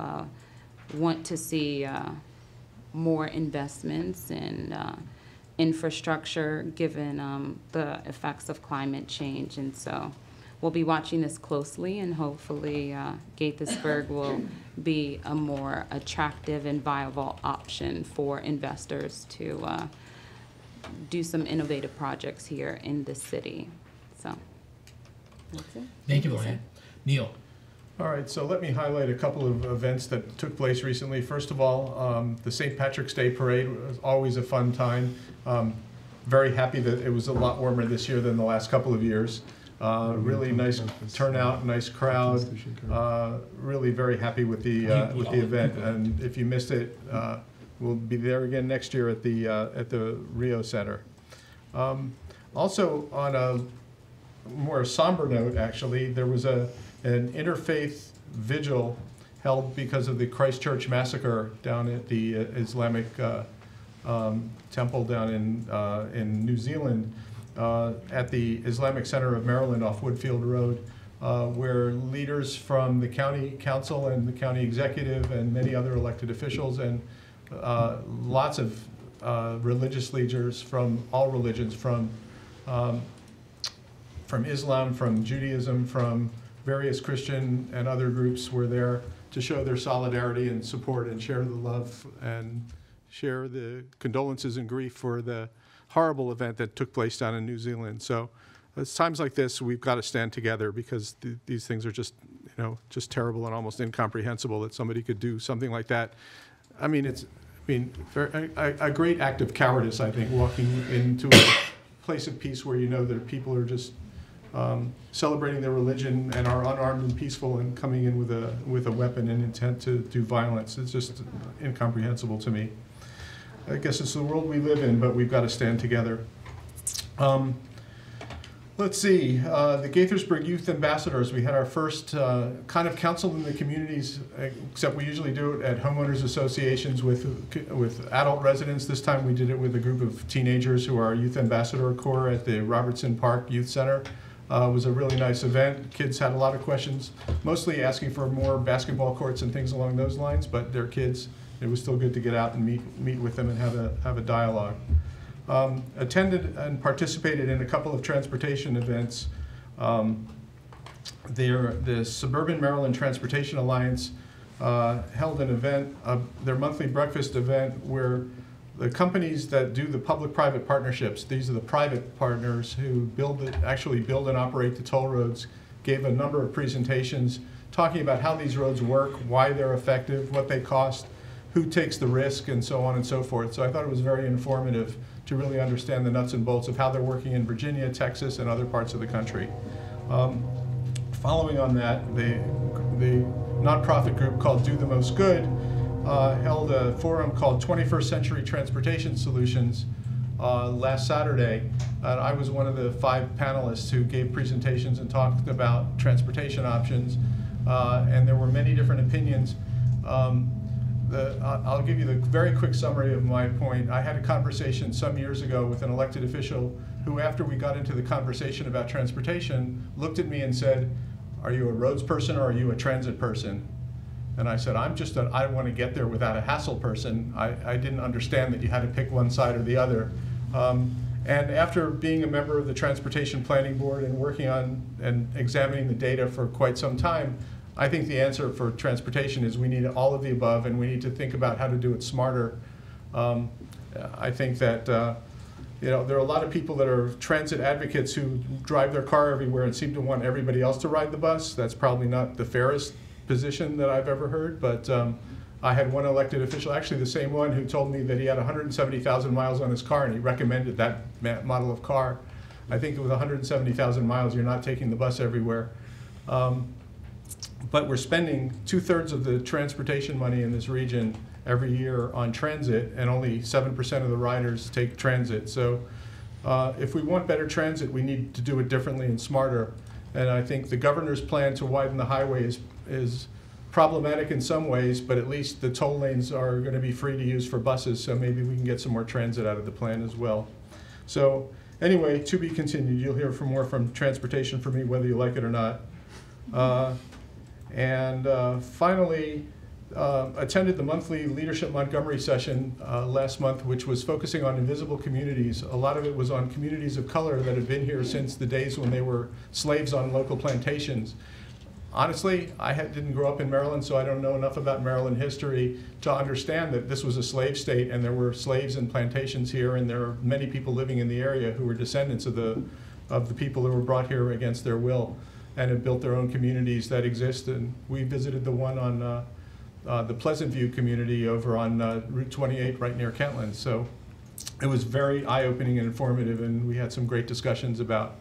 H: want to see more investments in infrastructure given the effects of climate change. And so we'll be watching this closely, and hopefully Gaithersburg will be a more attractive and viable option for investors to do some innovative projects here in the city. So that's it.
A: Thank you, Lorraine. Neil.
C: All right, so let me highlight a couple of events that took place recently. First of all, the St. Patrick's Day Parade was always a fun time. Very happy that it was a lot warmer this year than the last couple of years. Really nice turnout, nice crowd. Really very happy with the event. And if you missed it, we'll be there again next year at the Rio Center. Also, on a more somber note, actually, there was an interfaith vigil held because of the Christchurch massacre down at the Islamic temple down in New Zealand, at the Islamic Center of Maryland off Woodfield Road, where leaders from the county council and the county executive and many other elected officials and lots of religious leaders from all religions, from Islam, from Judaism, from various Christian and other groups were there to show their solidarity and support and share the love and share the condolences and grief for the horrible event that took place down in New Zealand. So it's times like this we've got to stand together, because these things are just, just terrible and almost incomprehensible that somebody could do something like that. I mean, it's a great act of cowardice, I think, walking into a place of peace where you know that people are just celebrating their religion and are unarmed and peaceful, and coming in with a weapon and intent to do violence. It's just incomprehensible to me. I guess it's the world we live in, but we've got to stand together. Let's see, the Gaithersburg Youth Ambassadors, we had our first kind of council in the communities, except we usually do it at homeowners associations with adult residents. This time we did it with a group of teenagers who are our Youth Ambassador Corps at the Robertson Park Youth Center. It was a really nice event. Kids had a lot of questions, mostly asking for more basketball courts and things along those lines, but they're kids. It was still good to get out and meet with them and have a dialogue. Attended and participated in a couple of transportation events. The Suburban Maryland Transportation Alliance held an event, their monthly breakfast event, where the companies that do the public-private partnerships, these are the private partners who actually build and operate the toll roads, gave a number of presentations talking about how these roads work, why they're effective, what they cost, who takes the risk, and so on and so forth. So I thought it was very informative to really understand the nuts and bolts of how they're working in Virginia, Texas, and other parts of the country. Following on that, the nonprofit group called Do the Most Good held a forum called 21st Century Transportation Solutions last Saturday. I was one of the 5 panelists who gave presentations and talked about transportation options, and there were many different opinions. I'll give you the very quick summary of my point. I had a conversation some years ago with an elected official who, after we got into the conversation about transportation, looked at me and said, "Are you a roads person or are you a transit person?" And I said, "I'm just I want to get there without a hassle person." I didn't understand that you had to pick one side or the other. And after being a member of the Transportation Planning Board and working on and examining the data for quite some time, I think the answer for transportation is we need all of the above, and we need to think about how to do it smarter. I think that there are a lot of people that are transit advocates who drive their car everywhere and seem to want everybody else to ride the bus. That's probably not the fairest position that I've ever heard, but I had one elected official, actually the same one, who told me that he had 170,000 miles on his car and he recommended that model of car. I think with 170,000 miles, you're not taking the bus everywhere. But we're spending 2/3 of the transportation money in this region every year on transit, and only 7% of the riders take transit. So if we want better transit, we need to do it differently and smarter. And I think the governor's plan to widen the highway is problematic in some ways, but at least the toll lanes are going to be free to use for buses, so maybe we can get some more transit out of the plan as well. So anyway, to be continued. You'll hear more from transportation from me, whether you like it or not. Finally, attended the monthly Leadership Montgomery session last month, which was focusing on invisible communities. A lot of it was on communities of color that have been here since the days when they were slaves on local plantations. Honestly, I didn't grow up in Maryland, so I don't know enough about Maryland history to understand that this was a slave state and there were slaves and plantations here, and there are many people living in the area who were descendants of the people who were brought here against their will and have built their own communities that exist. And we visited the one on the Pleasant View community over on Route 28 right near Kentland. So it was very eye-opening and informative, and we had some great discussions about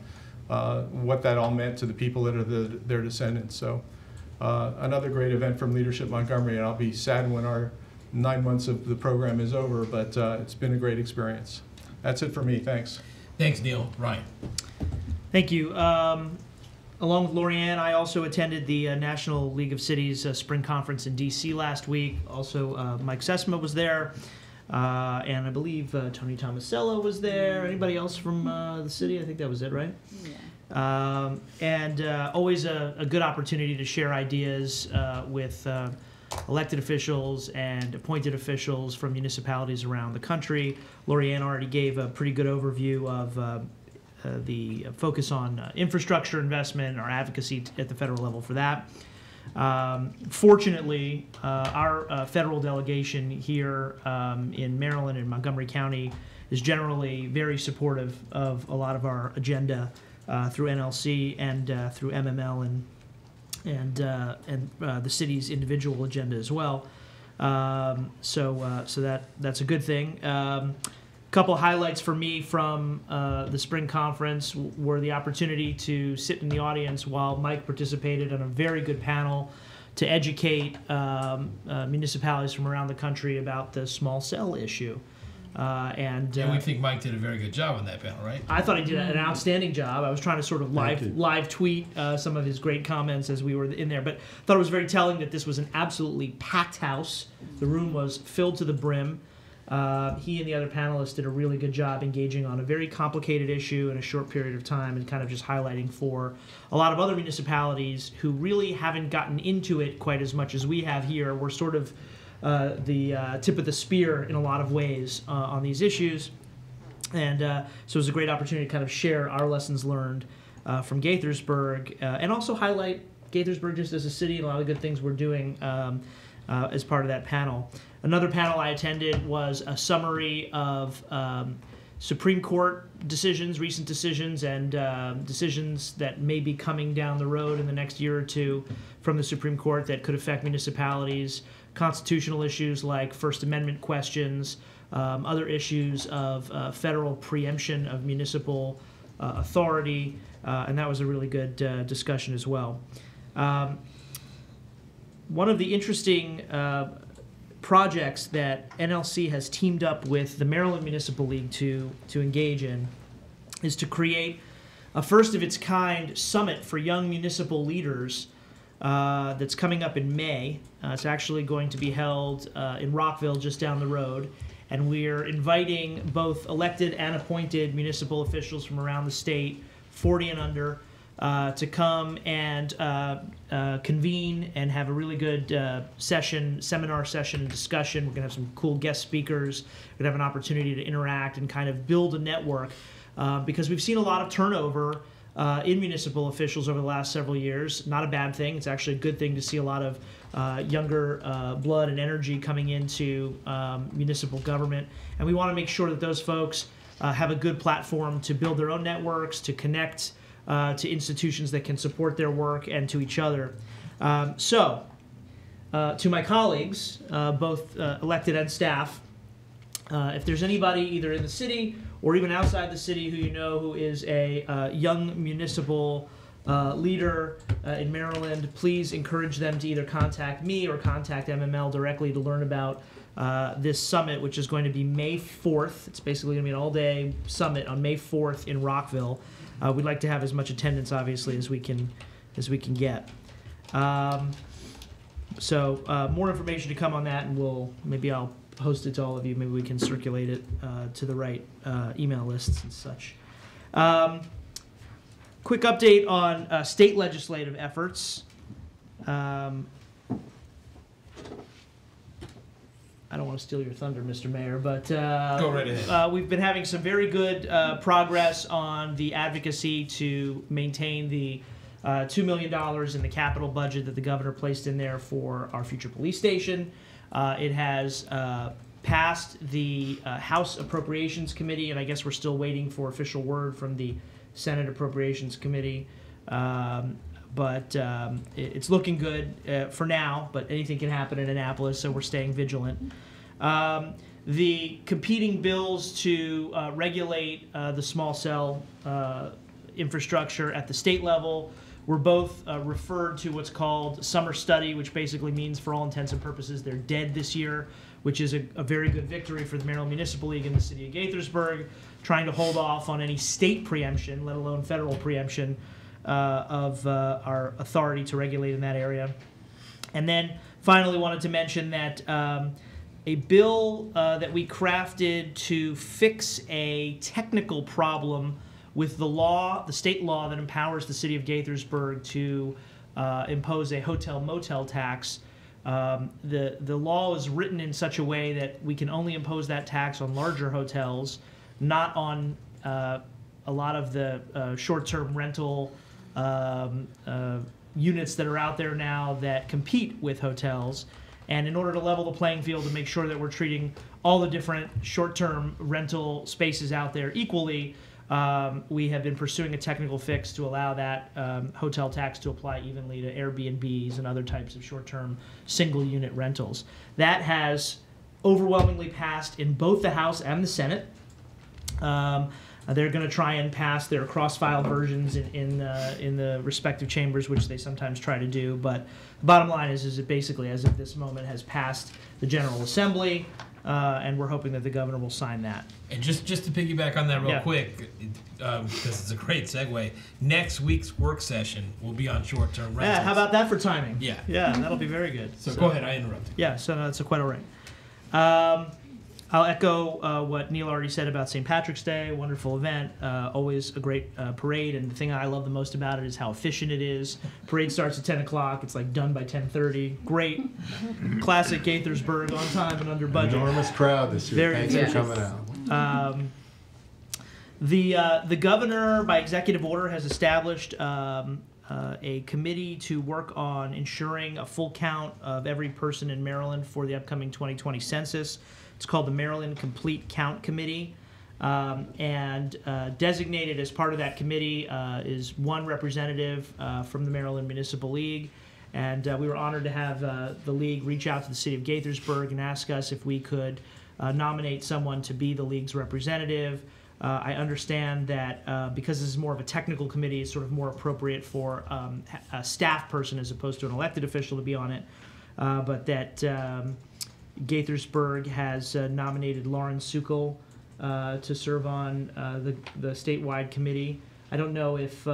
C: what that all meant to the people that are their descendants. So another great event from Leadership Montgomery, and I'll be sad when our 9 months of the program is over, but it's been a great experience. That's it for me. Thanks.
A: Thanks, Neil. Ryan.
E: Thank you. Along with Lorianne, I also attended the National League of Cities Spring Conference in D.C. last week. Also, Mike Sesma was there, and I believe Tony Tomasello was there. Anybody else from the city? I think that was it, right? Yeah. Always a good opportunity to share ideas with elected officials and appointed officials from municipalities around the country. Lorianne already gave a pretty good overview of the focus on infrastructure investment, our advocacy at the federal level for that. Fortunately, our federal delegation here in Maryland and Montgomery County is generally very supportive of a lot of our agenda through NLC and through MML and the city's individual agenda as well. So that's a good thing. Couple of highlights for me from the spring conference were the opportunity to sit in the audience while Mike participated on a very good panel to educate municipalities from around the country about the small cell issue.
A: And we think Mike did a very good job on that panel, right?
E: I thought he did an outstanding job. I was trying to sort of live tweet some of his great comments as we were in there, but thought it was very telling that this was an absolutely packed house. The room was filled to the brim. He and the other panelists did a really good job engaging on a very complicated issue in a short period of time, and kind of just highlighting for a lot of other municipalities who really haven't gotten into it quite as much as we have here. We're sort of the tip of the spear in a lot of ways on these issues. And so it was a great opportunity to kind of share our lessons learned from Gaithersburg, and also highlight Gaithersburg just as a city and a lot of the good things we're doing as part of that panel. Another panel I attended was a summary of Supreme Court decisions, recent decisions, and decisions that may be coming down the road in the next year or two from the Supreme Court that could affect municipalities, constitutional issues like First Amendment questions, other issues of federal preemption of municipal authority, and that was a really good discussion as well. One of the interesting projects that NLC has teamed up with the Maryland Municipal League to engage in is to create a first-of-its-kind summit for young municipal leaders that's coming up in May. It's actually going to be held in Rockville, just down the road, and we're inviting both elected and appointed municipal officials from around the state, 40 and under, to come and convene and have a really good seminar session and discussion. We're going to have some cool guest speakers. We're going to have an opportunity to interact and kind of build a network because we've seen a lot of turnover in municipal officials over the last several years. Not a bad thing. It's actually a good thing to see a lot of younger blood and energy coming into municipal government. And we want to make sure that those folks have a good platform to build their own networks, to connect to institutions that can support their work, and to each other. To my colleagues, both elected and staff, if there's anybody either in the city or even outside the city who you know who is a young municipal leader in Maryland, please encourage them to either contact me or contact MML directly to learn about this summit, which is going to be May 4th. It's basically going to be an all-day summit on May 4th in Rockville. We'd like to have as much attendance, obviously, as we can get. More information to come on that, and maybe I'll post it to all of you. Maybe we can circulate it to the right email lists and such. Quick update on state legislative efforts. I don't want to steal your thunder, Mr. Mayor, but
A: go right ahead.
E: We've been having some very good progress on the advocacy to maintain the $2 million in the capital budget that the governor placed in there for our future police station. It has passed the House Appropriations Committee, and I guess we're still waiting for official word from the Senate Appropriations Committee. But it's looking good for now, but anything can happen in Annapolis, so we're staying vigilant. The competing bills to regulate the small cell infrastructure at the state level were both referred to what's called summer study, which basically means for all intents and purposes they're dead this year, which is a very good victory for the Maryland Municipal League and the city of Gaithersburg, trying to hold off on any state preemption, let alone federal preemption, of our authority to regulate in that area. And then finally wanted to mention that a bill that we crafted to fix a technical problem with the state law that empowers the city of Gaithersburg to impose a hotel-motel tax. The law is written in such a way that we can only impose that tax on larger hotels, not on a lot of the short-term rental units that are out there now that compete with hotels. And in order to level the playing field and make sure that we're treating all the different short-term rental spaces out there equally, we have been pursuing a technical fix to allow that hotel tax to apply evenly to Airbnbs and other types of short-term single-unit rentals. That has overwhelmingly passed in both the House and the Senate. They're going to try and pass their cross-file versions in the respective chambers, which they sometimes try to do. But the bottom line is it basically, as of this moment, has passed the General Assembly. and we're hoping that the governor will sign that.
A: And just to piggyback on that real
E: Yeah.
A: quick, because it's a great segue, next week's work session will be on short-term rentals.
E: Yeah, how about that for timing?
A: Yeah.
E: Yeah, that'll be very good.
A: So go ahead, I interrupted.
E: Yeah, so no, that's quite all right. I'll echo what Neil already said about St. Patrick's Day. Wonderful event, always a great parade. And the thing I love the most about it is how efficient it is. Parade starts at 10 o'clock. It's like done by 10:30. Great, classic Gaithersburg, on time and under budget.
D: Enormous crowd this year.
E: Very
D: Thanks for
E: good.
D: coming out.
E: The governor, by executive order, has established a committee to work on ensuring a full count of every person in Maryland for the upcoming 2020 census. It's called the Maryland Complete Count Committee, and designated as part of that committee is one representative from the Maryland Municipal League. And we were honored to have the league reach out to the city of Gaithersburg and ask us if we could nominate someone to be the league's representative. I understand that because this is more of a technical committee, it's sort of more appropriate for a staff person as opposed to an elected official to be on it, but that Gaithersburg has nominated Lauren Fiscal to serve on the statewide committee. I don't know if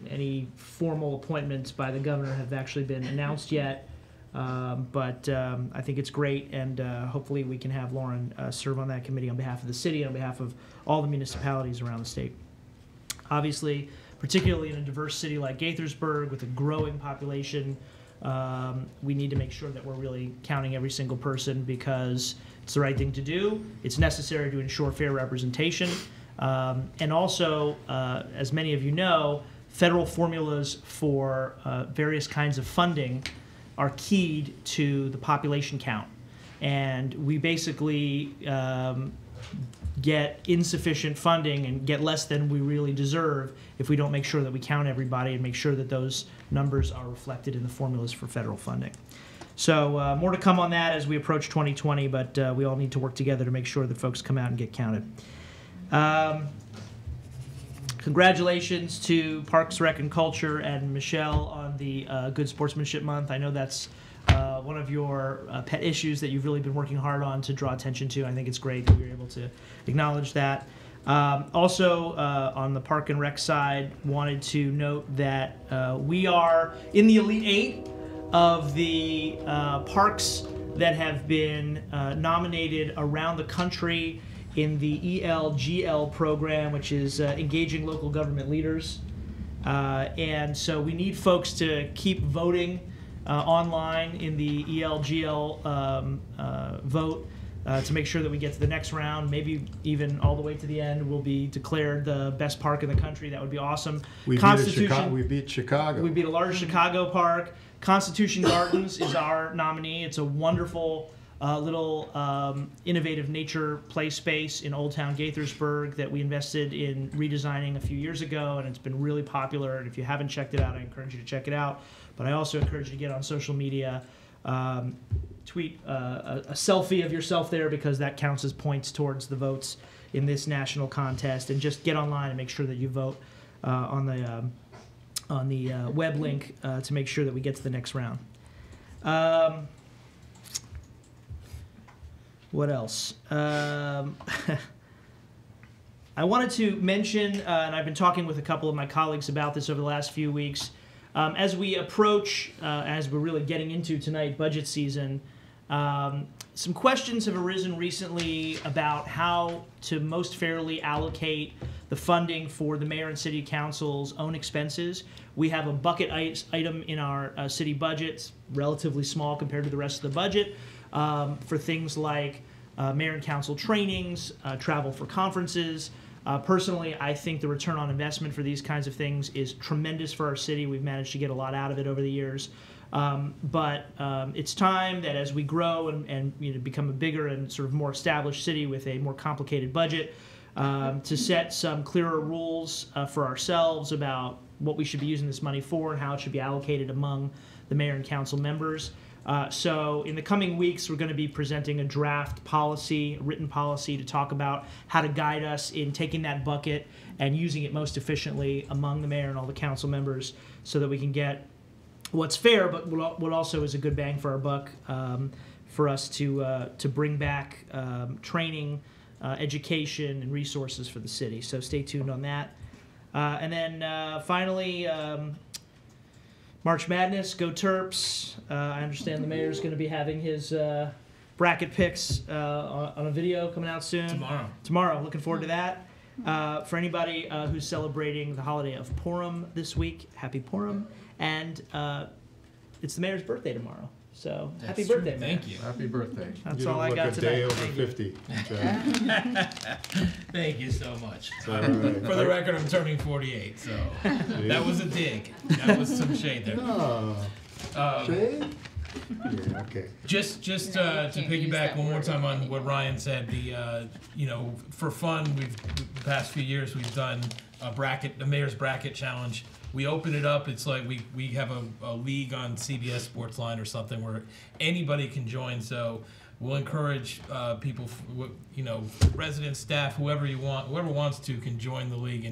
E: any formal appointments by the governor have actually been announced yet, but I think it's great, and hopefully we can have Lauren serve on that committee on behalf of the city and on behalf of all the municipalities around the state. Obviously, particularly in a diverse city like Gaithersburg with a growing population, we need to make sure that we're really counting every single person because it's the right thing to do. It's necessary to ensure fair representation. And also, as many of you know, federal formulas for various kinds of funding are keyed to the population count. And we basically get insufficient funding and get less than we really deserve if we don't make sure that we count everybody and make sure that those numbers are reflected in the formulas for federal funding. So more to come on that as we approach 2020, but we all need to work together to make sure that folks come out and get counted. Congratulations to Parks, Rec, and Culture and Michelle on the Good Sportsmanship Month. I know that's one of your pet issues that you've really been working hard on to draw attention to. I think it's great that we were able to acknowledge that. Also, on the Park and Rec side, wanted to note that we are in the Elite Eight of the parks that have been nominated around the country in the ELGL program, which is Engaging Local Government Leaders. And so we need folks to keep voting online in the ELGL vote to make sure that we get to the next round, maybe even all the way to the end. We'll be declared the best park in the country. That would be awesome.
D: We beat Chicago.
E: We beat a large Chicago park. Constitution Gardens is our nominee. It's a wonderful little innovative nature play space in Old Town Gaithersburg that we invested in redesigning a few years ago, and it's been really popular. And if you haven't checked it out, I encourage you to check it out. But I also encourage you to get on social media, tweet a selfie of yourself there because that counts as points towards the votes in this national contest. And just get online and make sure that you vote on the web link to make sure that we get to the next round. What else? I wanted to mention, and I've been talking with a couple of my colleagues about this over the last few weeks, as we approach, as we're really getting into tonight, budget season, some questions have arisen recently about how to most fairly allocate the funding for the mayor and city council's own expenses. We have a bucket item in our city budget, it's relatively small compared to the rest of the budget, for things like mayor and council trainings, travel for conferences. Personally, I think the return on investment for these kinds of things is tremendous for our city. We've managed to get a lot out of it over the years. But it's time that as we grow and become a bigger and sort of more established city with a more complicated budget, to set some clearer rules for ourselves about what we should be using this money for and how it should be allocated among the mayor and council members. So in the coming weeks, we're going to be presenting a draft policy, a written policy, to talk about how to guide us in taking that bucket and using it most efficiently among the mayor and all the council members so that we can get what's fair, but what also is a good bang for our buck for us to bring back training, education, and resources for the city. So stay tuned on that. And then finally, March Madness, go Terps. I understand the mayor's going to be having his bracket picks on a video coming out soon. Tomorrow, looking forward to that. For anybody who's celebrating the holiday of Purim this week, happy Purim. And it's the mayor's birthday tomorrow. So happy birthday, Mayor.
A: Thank you.
C: Happy birthday.
E: That's
D: You
E: all I
D: don't
E: got
D: look a
E: today.
D: day over
E: Thank you.
D: 50. Jack.
A: Thank you so much.
D: All right.
A: For the record, I'm turning 48, so that was a dig. That was some shade there.
D: No. Shade? Yeah, okay.
A: Just to
H: use
A: piggyback
H: that
A: one more
H: word
A: time on
H: anymore.
A: what Ryan said, for fun, the past few years we've done the mayor's bracket challenge. We open it up. It's like we have a league on CBS Sportsline or something where anybody can join. So we'll encourage people, residents, staff, whoever wants to can join the league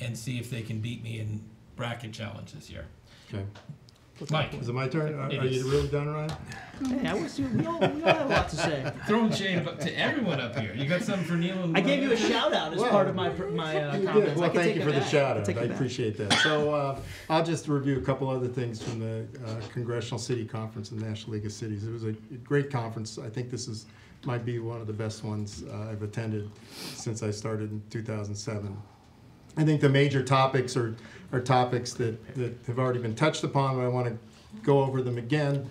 A: and see if they can beat me in bracket challenge this year.
D: Okay.
A: Mike,
D: Is it my turn? Are
A: It
D: you
A: is.
D: really done, Ryan?
E: Hey, we all have a lot to say.
A: throwing shade to everyone up here. You got something for Neil and
E: I gave you a shout out as
D: Well,
E: part of my
D: You
E: comments.
D: did. Well,
E: I can
D: thank
E: take
D: you
E: it
D: for the
E: back.
D: shout
E: I'll
D: out.
E: take
D: I
E: it back.
D: appreciate that. So I'll just review a couple other things from the Congressional City Conference and National League of Cities. It was a great conference. I think this might be one of the best ones I've attended since I started in 2007. I think the major topics are topics that have already been touched upon, but I want to go over them again.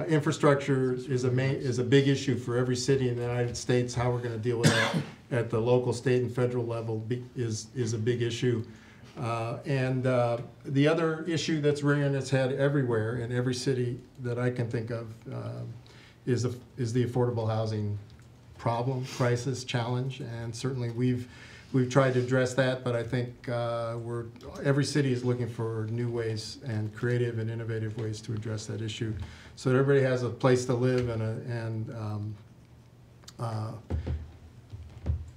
D: Infrastructure is a big issue for every city in the United States. How we're going to deal with that at the local, state, and federal level is a big issue. And the other issue that's rearing its head everywhere in every city that I can think of is the affordable housing problem, crisis, challenge, and certainly we've tried to address that, but I think every city is looking for new ways and creative and innovative ways to address that issue, so that everybody has a place to live and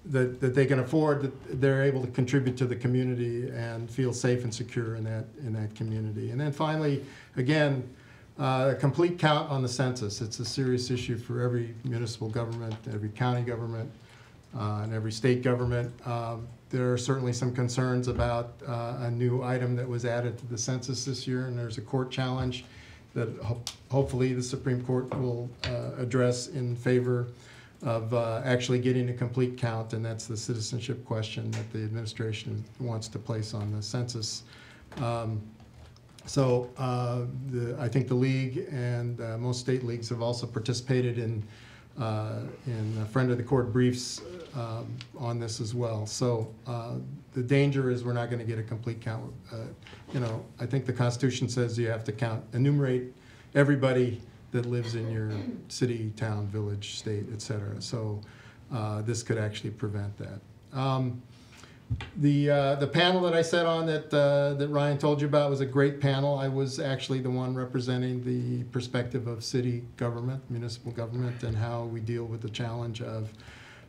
D: that they can afford, that they're able to contribute to the community and feel safe and secure in that community. And then finally, again, a complete count on the census. It's a serious issue for every municipal government, every county government, and every state government. There are certainly some concerns about a new item that was added to the census this year, and there's a court challenge that hopefully the Supreme Court will address in favor of actually getting a complete count, and that's the citizenship question that the administration wants to place on the census. So I think the league and most state leagues have also participated in friend of the court briefs on this as well. So the danger is we're not going to get a complete count. I think the Constitution says you have to enumerate everybody that lives in your city, town, village, state, etc. So this could actually prevent that. The panel that I sat on that Ryan told you about was a great panel. I was actually the one representing the perspective of city government, municipal government, and how we deal with the challenge of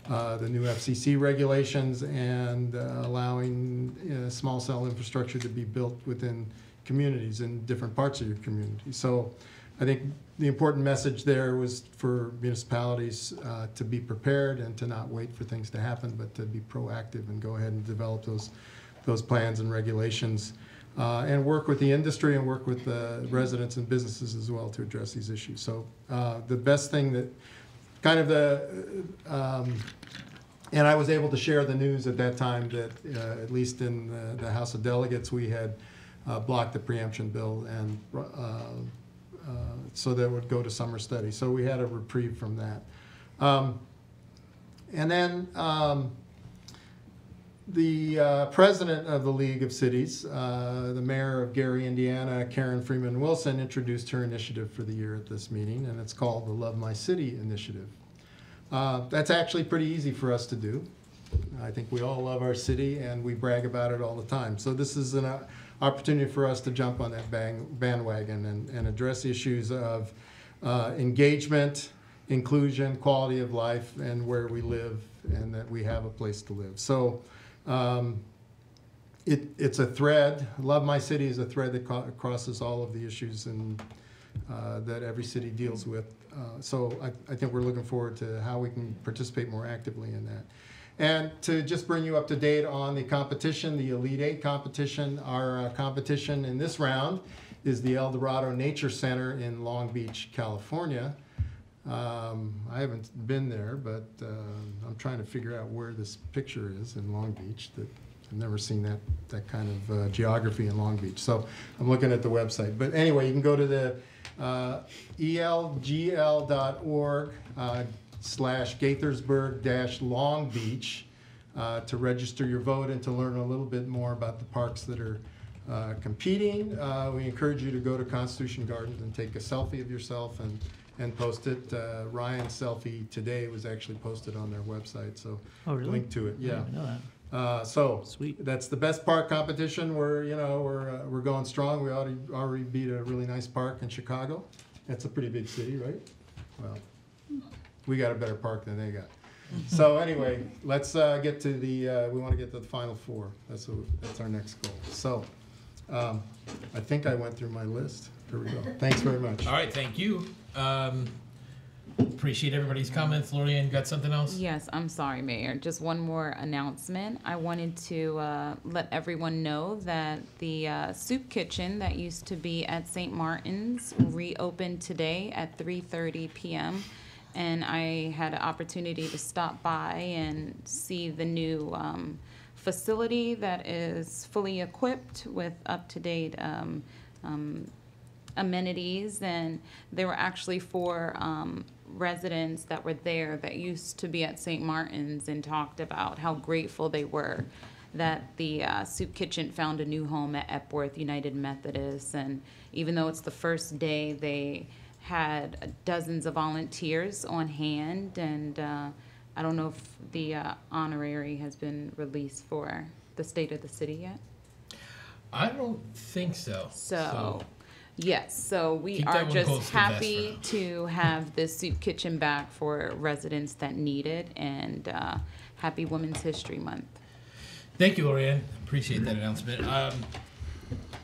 D: the new FCC regulations and allowing small cell infrastructure to be built within communities in different parts of your community. So I think the important message there was for municipalities to be prepared and to not wait for things to happen, but to be proactive and go ahead and develop those plans and regulations, and work with the industry and work with the residents and businesses as well to address these issues. So the best thing that kind of and I was able to share the news at that time that at least in the House of Delegates we had blocked the preemption bill and so that it would go to summer study. So we had a reprieve from that. And then the president of the League of Cities, the mayor of Gary, Indiana, Karen Freeman Wilson, introduced her initiative for the year at this meeting, and it's called the Love My City Initiative. That's actually pretty easy for us to do. I think we all love our city and we brag about it all the time. So this is an opportunity for us to jump on that bandwagon and address issues of engagement, inclusion, quality of life, and where we live, and that we have a place to live. So it's a thread. Love My City is a thread that crosses all of the issues and that every city deals with. So I think we're looking forward to how we can participate more actively in that. And to just bring you up to date on the competition, the Elite Eight competition, our competition in this round is the El Dorado Nature Center in Long Beach, California. I haven't been there, but I'm trying to figure out where this picture is in Long Beach. I've never seen that kind of geography in Long Beach. So I'm looking at the website. But anyway, you can go to the elgl.org /Gaithersburg-Long Beach to register your vote and to learn a little bit more about the parks that are competing. We encourage you to go to Constitution Gardens and take a selfie of yourself and post it. Ryan's selfie today was actually posted on their website, so link to it.
E: I didn't know that.
D: So
E: Sweet.
D: that's the best park competition. We're going strong. We already beat a really nice park in Chicago. That's a pretty big city, right? Well, we got a better park than they got. So anyway, let's get to the. We want to get to the Final Four. That's our next goal. So I think I went through my list. Here we go. Thanks very much.
A: All right, thank you. Appreciate everybody's comments. Lorianne, got something else?
H: Yes, I'm sorry, Mayor. Just one more announcement. I wanted to let everyone know that the soup kitchen that used to be at St. Martin's reopened today at 3:30 p.m. And I had an opportunity to stop by and see the new facility that is fully equipped with up-to-date amenities. And there were actually 4 residents that were there that used to be at St. Martin's and talked about how grateful they were that the soup kitchen found a new home at Epworth United Methodist. And even though it's the first day, they had dozens of volunteers on hand. And I don't know if the honorary has been released for the state of the city yet.
A: I don't think so.
H: So yes, so we
A: keep
H: are
A: that one
H: just
A: close to the vest for
H: happy
A: now.
H: to have this soup kitchen back for residents that need it, and happy Women's History Month.
A: Thank you, Lorianne. Appreciate that announcement.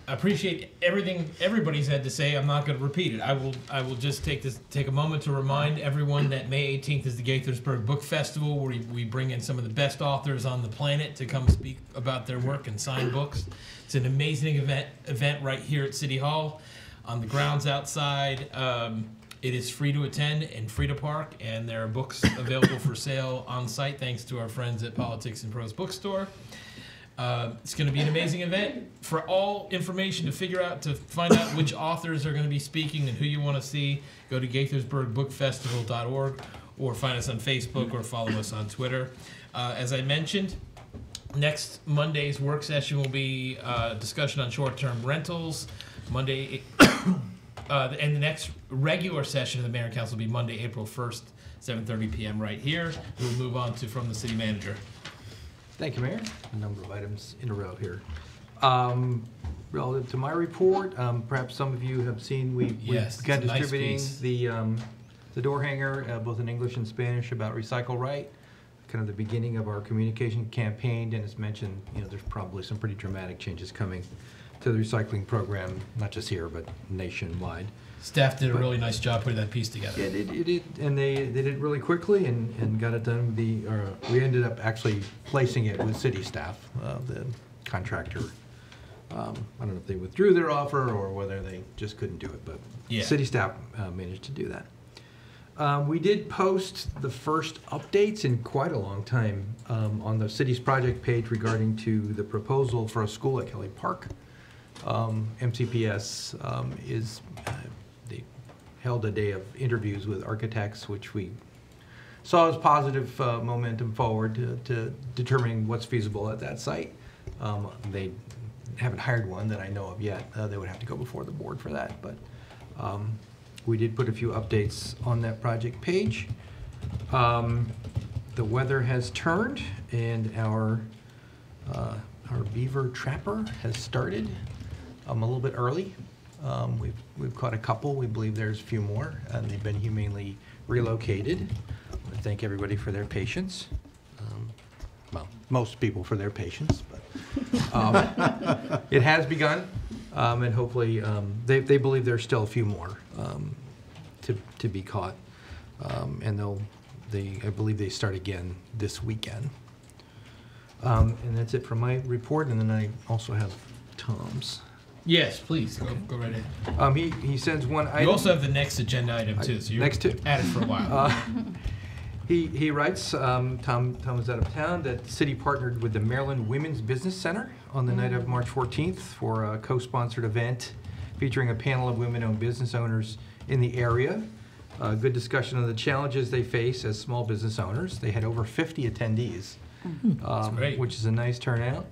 A: I appreciate everything everybody's had to say. I'm not going to repeat it. I will just take a moment to remind everyone that May 18th is the Gaithersburg Book Festival, where we bring in some of the best authors on the planet to come speak about their work and sign books. It's an amazing event right here at City Hall on the grounds outside. It is free to attend and free to park, and there are books available for sale on site thanks to our friends at Politics and Prose Bookstore. It's going to be an amazing event. For all information to find out which authors are going to be speaking and who you want to see, go to GaithersburgBookFestival.org or find us on Facebook or follow us on Twitter. As I mentioned, next Monday's work session will be discussion on short-term rentals. Monday, and the next regular session of the Mayor and Council will be Monday, April 1st, 7:30 p.m. right here. We'll move on to From the City Manager.
K: Thank you, Mayor. A number of items in a row here. Relative to my report, perhaps some of you have seen we've begun distributing the door hanger, both in English and Spanish, about Recycle Right. Kind of the beginning of our communication campaign. Dennis mentioned, there's probably some pretty dramatic changes coming to the recycling program, not just here, but nationwide.
A: Staff did a really nice job putting that piece together.
K: Yeah, it did, and they did it really quickly and got it done. We ended up actually placing it with city staff, the contractor. I don't know if they withdrew their offer or whether they just couldn't do it, but city staff managed to do that. We did post the first updates in quite a long time on the city's project page regarding to the proposal for a school at Kelly Park. MCPS they held a day of interviews with architects, which we saw as positive momentum forward to determining what's feasible at that site. They haven't hired one that I know of yet. They would have to go before the board for that, but we did put a few updates on that project page. The weather has turned, and our beaver trapper has started a little bit early. We've caught a couple. We believe there's a few more, and they've been humanely relocated. I thank everybody for their patience. Well, most people for their patience, but it has begun, and hopefully they believe there's still a few more to be caught. And I believe they start again this weekend. And that's it for my report, and then I also have Tom's.
A: Yes, please, go right ahead.
K: He sends one item.
A: You also have the next agenda item too, so you're
K: Next two.
A: at it for a while.
K: He writes, Tom was out of town, that the city partnered with the Maryland Women's Business Center on the night of March 14th for a co-sponsored event featuring a panel of women-owned business owners in the area. Good discussion of the challenges they face as small business owners. They had over 50 attendees, which is a nice turnout.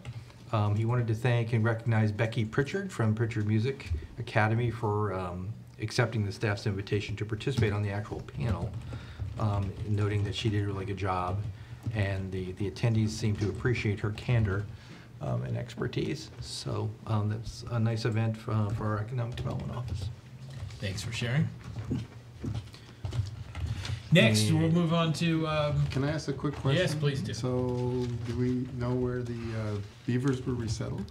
K: He wanted to thank and recognize Becky Pritchard from Pritchard Music Academy for accepting the staff's invitation to participate on the actual panel, noting that she did a really good job, and the attendees seemed to appreciate her candor and expertise. So that's a nice event for our Economic Development Office.
A: Thanks for sharing. Next, we'll move on to...
D: Can I ask a quick question?
A: Yes, please do.
D: So, do we know where the beavers were resettled?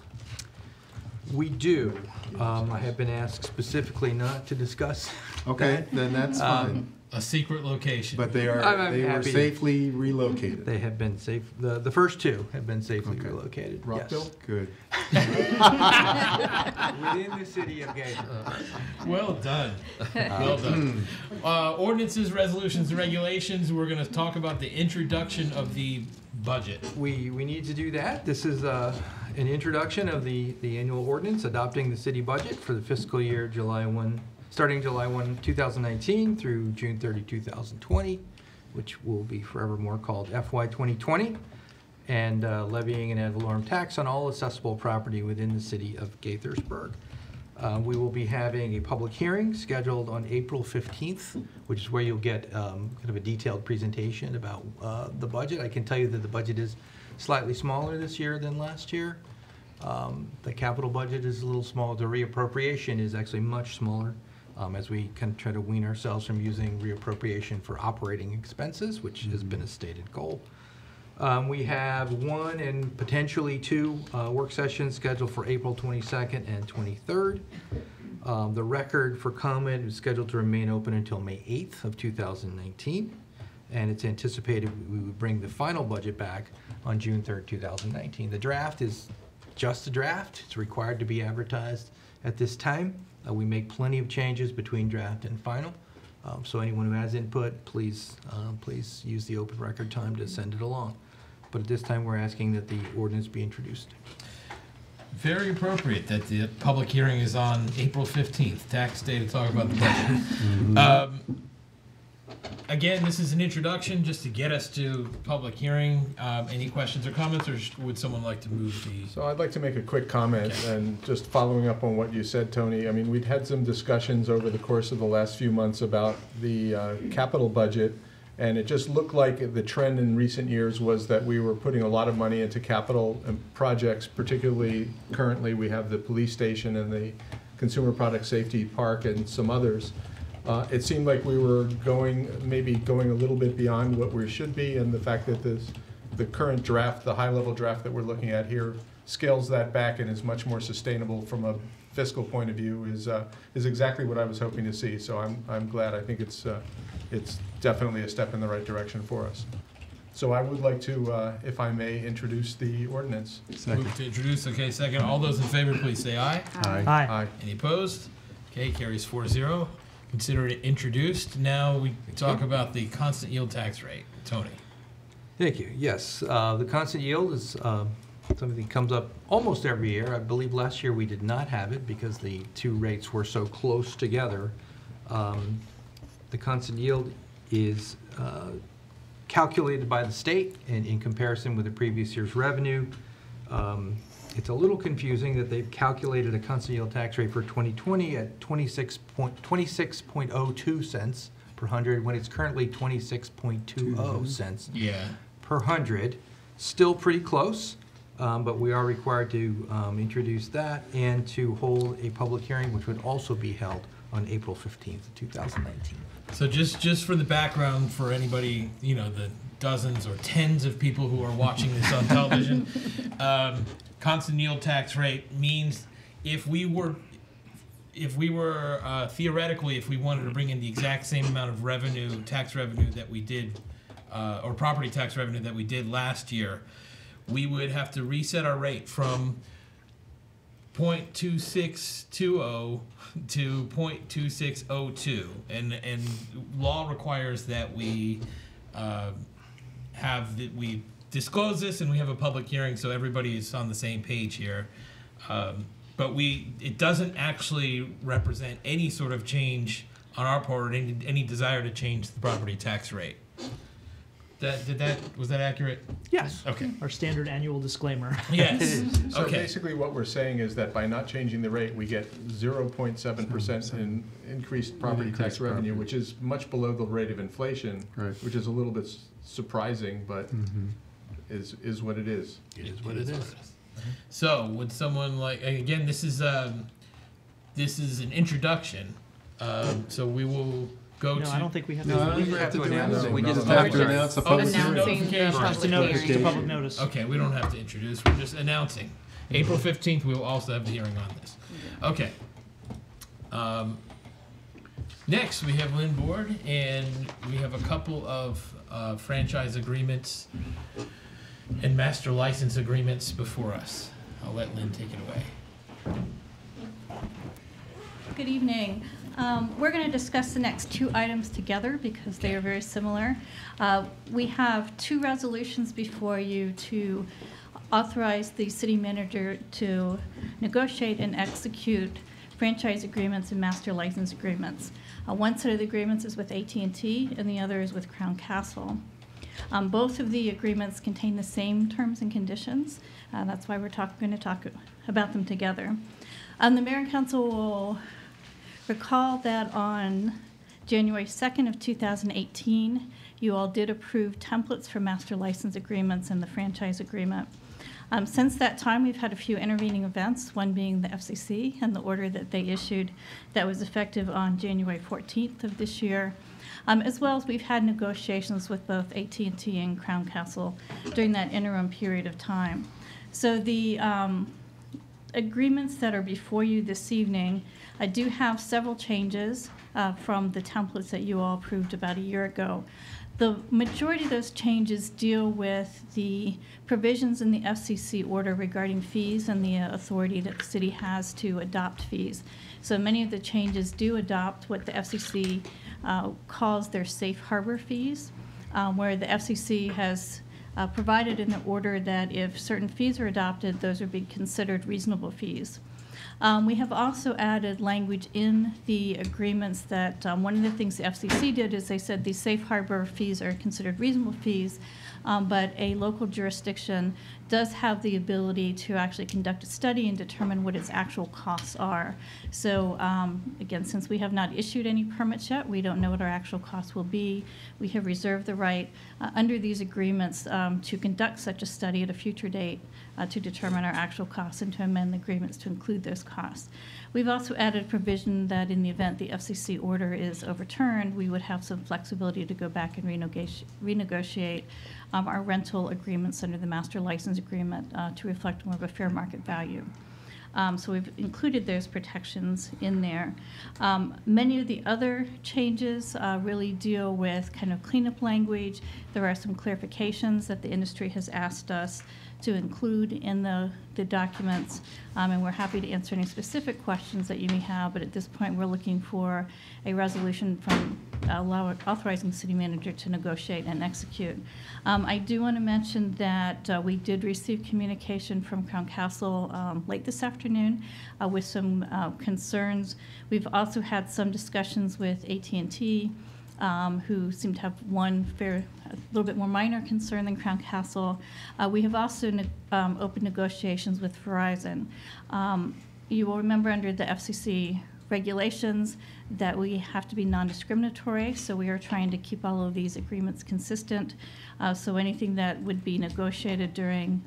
K: We do. I have been asked specifically not to discuss.
D: Okay, then that's fine.
A: A secret location.
D: But they were safely relocated.
K: They have been safe. The first two have been safely relocated.
D: Rockville?
K: Yes.
D: Good.
K: Within the city of Gaithersburg.
A: Well done. Well done. Ordinances, resolutions, and regulations. We're going to talk about the introduction of the budget.
K: We need to do that. This is an introduction of the annual ordinance adopting the city budget for the fiscal year starting July 1, 2019 through June 30, 2020, which will be forevermore called FY 2020, and levying an ad valorem tax on all accessible property within the city of Gaithersburg. We will be having a public hearing scheduled on April 15th, which is where you'll get kind of a detailed presentation about the budget. I can tell you that the budget is slightly smaller this year than last year. The capital budget is a little smaller. The reappropriation is actually much smaller, as we kind of try to wean ourselves from using reappropriation for operating expenses, which has been a stated goal. We have one and potentially two work sessions scheduled for April 22nd and 23rd. The record for comment is scheduled to remain open until May 8th of 2019, and it's anticipated we would bring the final budget back on June 3rd, 2019. The draft is just a draft. It's required to be advertised at this time. We make plenty of changes between draft and final. So anyone who has input, please use the open record time to send it along. But at this time, we're asking that the ordinance be introduced.
A: Very appropriate that the public hearing is on April 15th, tax day, to talk about the budget. Again, this is an introduction just to get us to public hearing. Any questions or comments, or would someone like to move the...
C: So I'd like to make a quick comment, and just following up on what you said, Tony. I mean, we'd had some discussions over the course of the last few months about the capital budget, and it just looked like the trend in recent years was that we were putting a lot of money into capital projects. Particularly currently we have the police station and the Consumer Product Safety Park and some others. It seemed like we were maybe going a little bit beyond what we should be, and the fact that the current draft, the high-level draft that we're looking at here, scales that back and is much more sustainable from a fiscal point of view is exactly what I was hoping to see. So I'm glad. I think it's definitely a step in the right direction for us. So I would like to, if I may, introduce the ordinance.
D: Second.
A: Move to introduce. Okay, second. All those in favor, please say aye.
D: Aye.
E: Aye.
A: Any opposed? Okay, carries 4-0. Consider it introduced. Now we talk about the constant yield tax rate. Tony.
K: Thank you. Yes, the constant yield is something that comes up almost every year. I believe last year we did not have it because the two rates were so close together. The constant yield is calculated by the state and in comparison with the previous year's revenue. It's a little confusing that they've calculated a constant yield tax rate for 2020 at 26.02 cents per hundred when it's currently 26.20 cents per hundred. Still pretty close, but we are required to introduce that and to hold a public hearing, which would also be held on April 15th, 2019.
A: So just for the background for anybody, the dozens or tens of people who are watching this on television, constant yield tax rate means if if we were theoretically, if we wanted to bring in the exact same amount of revenue, tax revenue that we did, or property tax revenue that we did last year, we would have to reset our rate from 0.2620 to 0.2602, and law requires that we we disclose this and we have a public hearing so everybody is on the same page here. But it doesn't actually represent any sort of change on our part, or any desire to change the property tax rate. Was that accurate?
E: Yes.
A: Okay.
E: Our standard annual disclaimer.
A: Yes.
C: So
A: Okay.
C: basically what we're saying is that by not changing the rate, we get 0.7% in increased property tax
D: Increased
C: revenue,
D: property.
C: which is much below the rate of inflation,
D: Right.
C: which is a little bit surprising, but is what it is.
K: It is what it is.
A: So, would someone like, again, this is an introduction, so we will go
E: No,
A: to.
E: I don't think we have to.
D: No, I don't think we have to do anything.
K: We
C: No,
K: just
C: no,
D: have
C: no.
D: to announce the public
A: this is
D: hearing.
H: Announcing the
A: notification.
H: public
E: It's a notice, it's a
H: hearing.
E: public notice.
A: Okay, we don't have to introduce, we're just announcing. April 15th, we will also have the hearing on this. Okay. Next, we have Lynn Board, and we have a couple of franchise agreements and master license agreements before us. I'll let Lynn take it away.
L: Good evening. We're going to discuss the next two items together because they are very similar. We have two resolutions before you to authorize the city manager to negotiate and execute franchise agreements and master license agreements. One set of the agreements is with AT&T and the other is with Crown Castle. Both of the agreements contain the same terms and conditions. That's why we're going to talk about them together. The Mayor and Council will recall that on January 2nd of 2018, you all did approve templates for master license agreements and the franchise agreement. Since that time, we've had a few intervening events, one being the FCC and the order that they issued that was effective on January 14th of this year, as well as we've had negotiations with both AT&T and Crown Castle during that interim period of time. So the agreements that are before you this evening, I do have several changes from the templates that you all approved about a year ago. The majority of those changes deal with the provisions in the FCC order regarding fees and the authority that the city has to adopt fees. So many of the changes do adopt what the FCC calls their safe harbor fees, where the FCC has provided in the order that if certain fees are adopted, those would be considered reasonable fees. We have also added language in the agreements that one of the things the FCC did is they said these safe harbor fees are considered reasonable fees, but a local jurisdiction does have the ability to actually conduct a study and determine what its actual costs are. So again, since we have not issued any permits yet, we don't know what our actual costs will be. We have reserved the right under these agreements to conduct such a study at a future date to determine our actual costs and to amend the agreements to include those costs. We've also added a provision that in the event the FCC order is overturned, we would have some flexibility to go back and renegotiate our rental agreements under the master license agreement to reflect more of a fair market value. So we've included those protections in there. Many of the other changes really deal with kind of cleanup language. There are some clarifications that the industry has asked us to include in the documents, and we're happy to answer any specific questions that you may have, but at this point we're looking for a resolution from authorizing the city manager to negotiate and execute. I do want to mention that we did receive communication from Crown Castle late this afternoon with some concerns. We've also had some discussions with AT&T, who seem to have a little bit more minor concern than Crown Castle. We have also opened negotiations with Verizon. You will remember under the FCC regulations that we have to be non-discriminatory, so we are trying to keep all of these agreements consistent. So anything that would be negotiated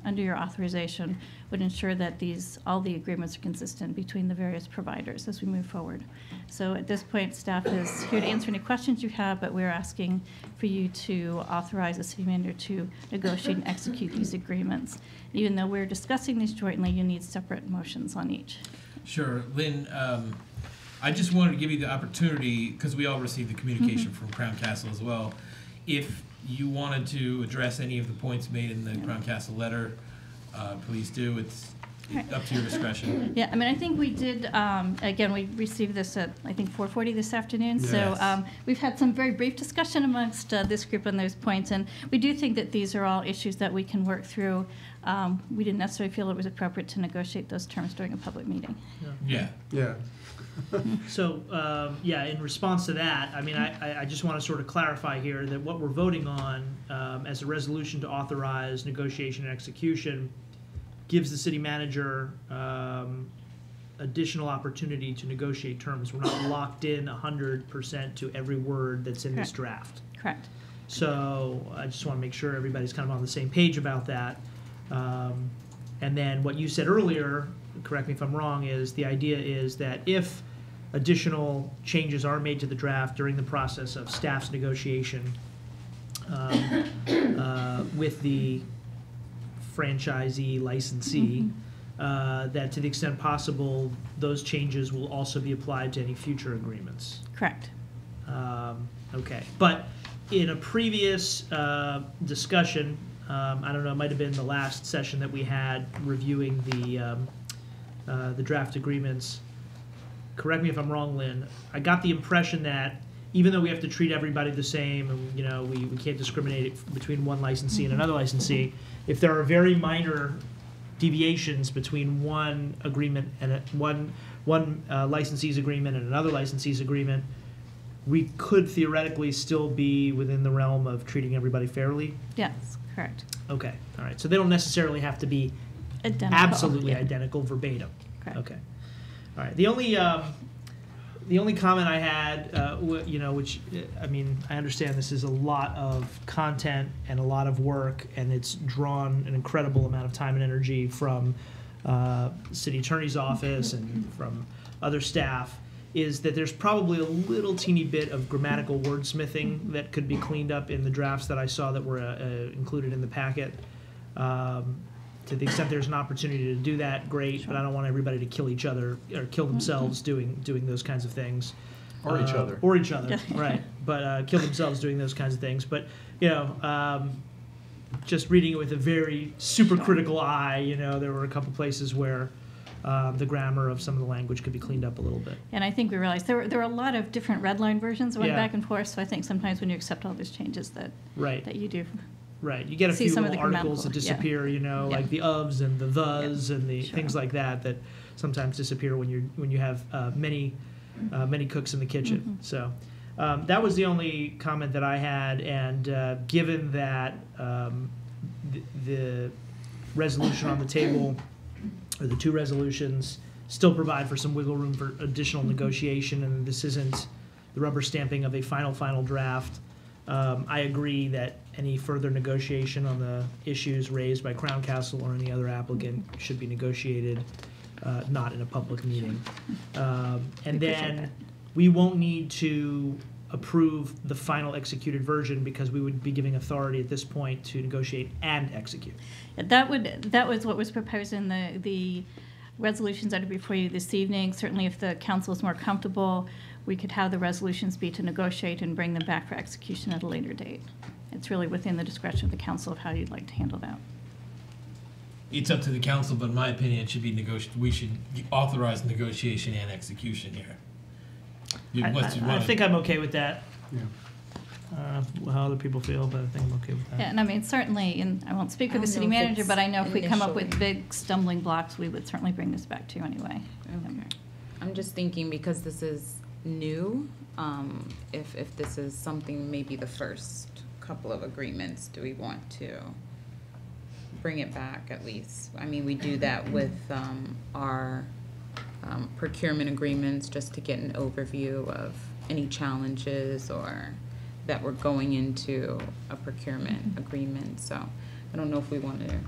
L: under your authorization would ensure that all the agreements are consistent between the various providers as we move forward. So at this point, staff is here to answer any questions you have, but we're asking for you to authorize the city manager to negotiate and execute these agreements. Even though we're discussing these jointly, you need separate motions on each.
A: Sure, Lynn. I just wanted to give you the opportunity, because we all received the communication from Crown Castle as well. If you wanted to address any of the points made in the Crown Castle letter, please do. It's up to your discretion.
L: Yeah, I mean, I think we did, again, we received this at, I think, 4:40 this afternoon.
A: Yes.
L: So we've had some very brief discussion amongst this group on those points, and we do think that these are all issues that we can work through. We didn't necessarily feel it was appropriate to negotiate those terms during a public meeting.
A: Yeah.
D: Yeah.
E: So, yeah, in response to that, I mean, I just want to sort of clarify here that what we're voting on as a resolution to authorize negotiation and execution gives the city manager additional opportunity to negotiate terms. We're not locked in 100% to every word that's in this draft.
L: Correct.
E: So I just want to make sure everybody's kind of on the same page about that. And then what you said earlier, correct me if I'm wrong, is the idea is that if additional changes are made to the draft during the process of staff's negotiation with the franchisee licensee, that to the extent possible, those changes will also be applied to any future agreements.
L: Correct.
E: Okay, but in a previous discussion, I don't know, it might have been the last session that we had reviewing the draft agreements. Correct me if I'm wrong, Lynn. I got the impression that even though we have to treat everybody the same, and you know we can't discriminate between one licensee and another licensee, if there are very minor deviations between one agreement and one licensee's agreement and another licensee's agreement, we could theoretically still be within the realm of treating everybody fairly?
L: Yes, correct.
E: Okay, all right. So they don't necessarily have to be
L: Identical.
E: absolutely
L: Yeah.
E: identical verbatim.
L: Correct.
E: Okay. All right. The only comment I had, you know, which I mean, I understand this is a lot of content and a lot of work, and it's drawn an incredible amount of time and energy from city attorney's office and from other staff, is that there's probably a little teeny bit of grammatical wordsmithing that could be cleaned up in the drafts that I saw that were included in the packet. To the extent there's an opportunity to do that, great, but I don't want everybody to kill each other or kill themselves doing those kinds of things.
C: Or each other.
E: Or each other, right. But kill themselves doing those kinds of things. But, you know, just reading it with a very super critical eye, you know, there were a couple places where the grammar of some of the language could be cleaned up a little bit.
L: And I think we realized there were a lot of different red line versions that went
E: Yeah.
L: back and forth, so I think sometimes when you accept all those changes that you do.
E: Right, you get a
L: See
E: few
L: some of
E: little
L: the
E: articles that
L: grammatical,
E: disappear, you know,
L: Yeah.
E: like the ofs and the thes and the
L: Sure.
E: things like that that sometimes disappear when you have many cooks in the kitchen. So that was the only comment that I had, and given that the resolution on the table, or the two resolutions, still provide for some wiggle room for additional negotiation, and this isn't the rubber stamping of a final draft. I agree that any further negotiation on the issues raised by Crown Castle or any other applicant should be negotiated, not in a public meeting. And then we won't need to approve the final executed version because we would be giving authority at this point to negotiate and execute.
L: That was what was proposed in the resolutions that are before you this evening. Certainly, if the council is more comfortable, we could have the resolutions be to negotiate and bring them back for execution at a later date. It's really within the discretion of the council of how you'd like to handle that.
A: It's up to the council, but in my opinion, it should be we should authorize negotiation and execution here.
E: I think I'm okay with that.
D: Yeah.
E: How other people feel, but I think I'm okay with that.
L: Yeah, and I mean, certainly, and I won't speak for
H: I
L: the
H: don't
L: city
H: know if
L: manager,
H: it's
L: but I know if we come up with
H: initially.
L: big stumbling blocks, we would certainly bring this back to you anyway.
H: Okay. I'm just thinking because this is new, if this is something, maybe the first couple of agreements, do we want to bring it back at least? I mean, we do that with our procurement agreements just to get an overview of any challenges or that we're going into a procurement agreement. So I don't know if we want to,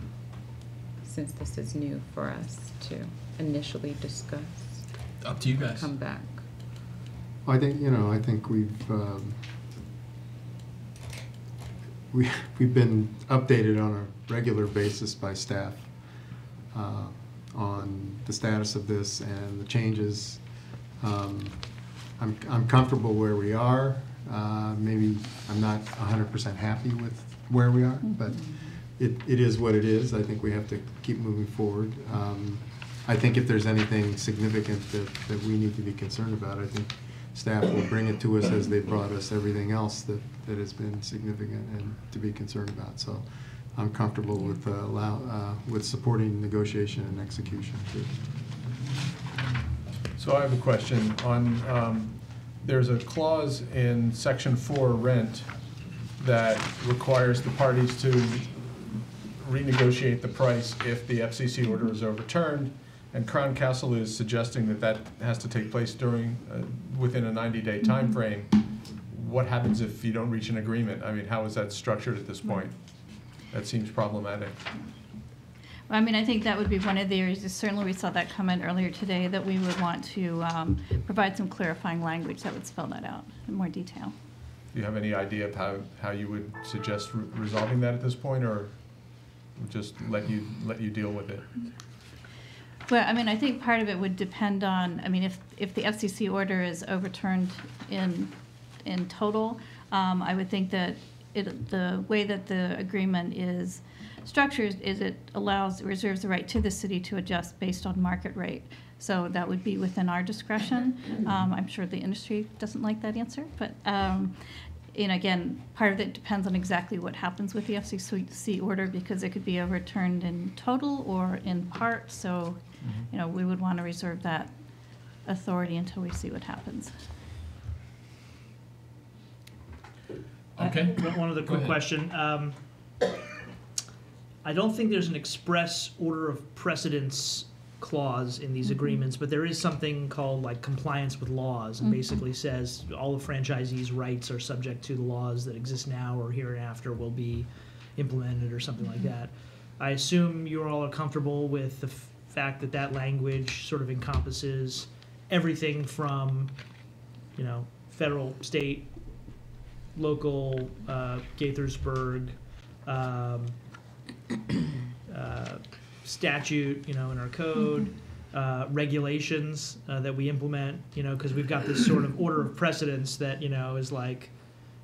H: since this is new for us, to initially discuss.
A: Up to you guys.
H: Come back.
D: I think we've been updated on a regular basis by staff on the status of this and the changes I'm comfortable where we are. Maybe I'm not 100% happy with where we are, but it is what it is. I think we have to keep moving forward. I think if there's anything significant that we need to be concerned about, I think staff will bring it to us as they brought us everything else that has been significant and to be concerned about. So I'm comfortable with supporting negotiation and execution too.
C: So I have a question on, there's a clause in Section 4 rent that requires the parties to renegotiate the price if the FCC order is overturned, and Crown Castle is suggesting that that has to take place within a 90-day time frame. What happens if you don't reach an agreement? I mean, how is that structured at this point? That seems problematic.
L: Well, I mean, I think that would be one of the areas, certainly we saw that comment earlier today, that we would want to provide some clarifying language that would spell that out in more detail.
C: Do you have any idea of how you would suggest resolving that at this point, or just let you deal with it?
L: Well, I mean, I think part of it would depend on, I mean, if the FCC order is overturned in total, I would think that the way that the agreement is structured is it reserves the right to the city to adjust based on market rate. So that would be within our discretion. I'm sure the industry doesn't like that answer, but and again, part of it depends on exactly what happens with the FCC order, because it could be overturned in total or in part. So, you know, we would want to reserve that authority until we see what happens.
A: Okay.
E: One other quick question. I don't think there's an express order of precedence clause in these agreements, but there is something called like compliance with laws, and basically says all the franchisees' rights are subject to the laws that exist now or hereinafter will be implemented or something like that. I assume you all are comfortable with the fact that that language sort of encompasses everything from, you know, federal, state, local, Gaithersburg, statute, you know, in our code, regulations that we implement, you know, because we've got this sort of order of precedence that, you know, is like,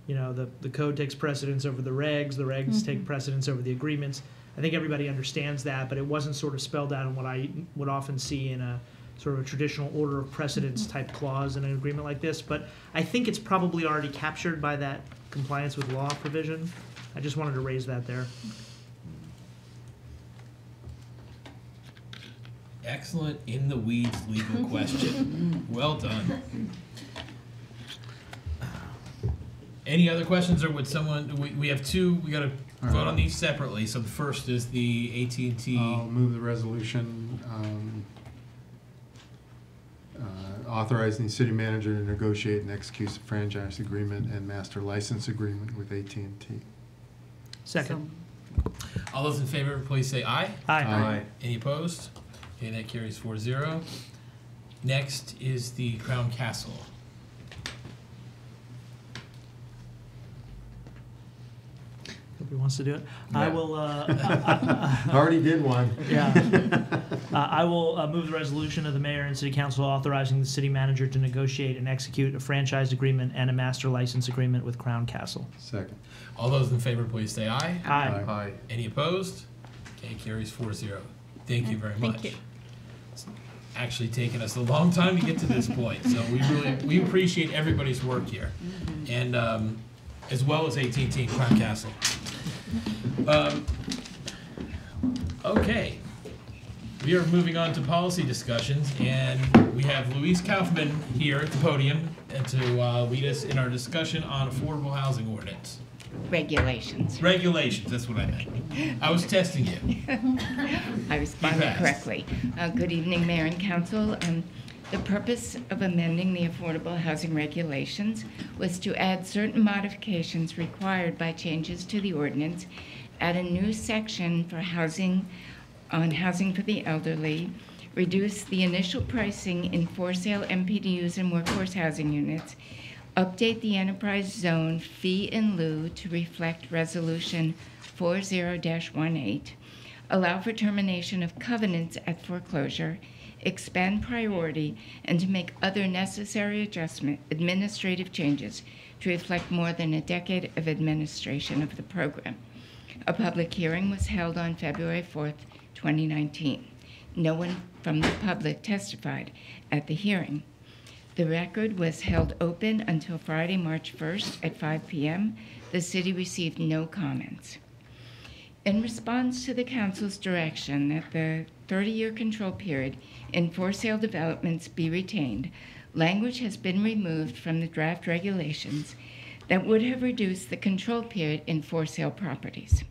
E: you know, the code takes precedence over the regs take precedence over the agreements. I think everybody understands that, but it wasn't sort of spelled out in what I would often see in a sort of a traditional order of precedence type clause in an agreement like this. But I think it's probably already captured by that compliance with law provision. I just wanted to raise that there.
A: Excellent in the weeds legal question. Well done. Any other questions, or would someone? We have two. We got to vote on these separately. So the first is the AT&T.
D: I'll move the resolution authorizing the city manager to negotiate and execute a franchise agreement and master license agreement with AT&T.
E: Second.
A: All those in favor, please say aye.
E: Aye.
C: Aye.
A: Any opposed? Okay, that carries 4-0. Next is the Crown Castle.
E: Nobody wants to do it.
C: Yeah.
E: I will.
D: Already did one.
E: Yeah. I will move the resolution of the mayor and city council authorizing the city manager to negotiate and execute a franchise agreement and a master license agreement with Crown Castle.
D: Second.
A: All those in favor, please say aye.
E: Aye.
C: Aye.
A: Any opposed? Okay, carries 4-0. Thank you very much.
L: Thank you.
A: It's actually taken us a long time to get to this point, so we appreciate everybody's work here, and as well as AT&T and Crown Castle. Okay, we are moving on to policy discussions, and we have Louise Kaufman here at the podium and to lead us in our discussion on affordable housing ordinance.
M: Regulations.
A: Regulations, that's what I meant. I was testing you.
M: I responded correctly. Good evening, Mayor and Council. The purpose of amending the affordable housing regulations was to add certain modifications required by changes to the ordinance, add a new section for housing for the elderly, reduce the initial pricing in for-sale MPDUs and workforce housing units, update the enterprise zone fee in lieu to reflect Resolution 40-18, allow for termination of covenants at foreclosure, expand priority, and to make other necessary administrative changes to reflect more than a decade of administration of the program. A public hearing was held on February 4th, 2019. No one from the public testified at the hearing. The record was held open until Friday, March 1st at 5 p.m. The city received no comments. In response to the council's direction that the 30-year control period in for-sale developments be retained, language has been removed from the draft regulations that would have reduced the control period in for-sale properties.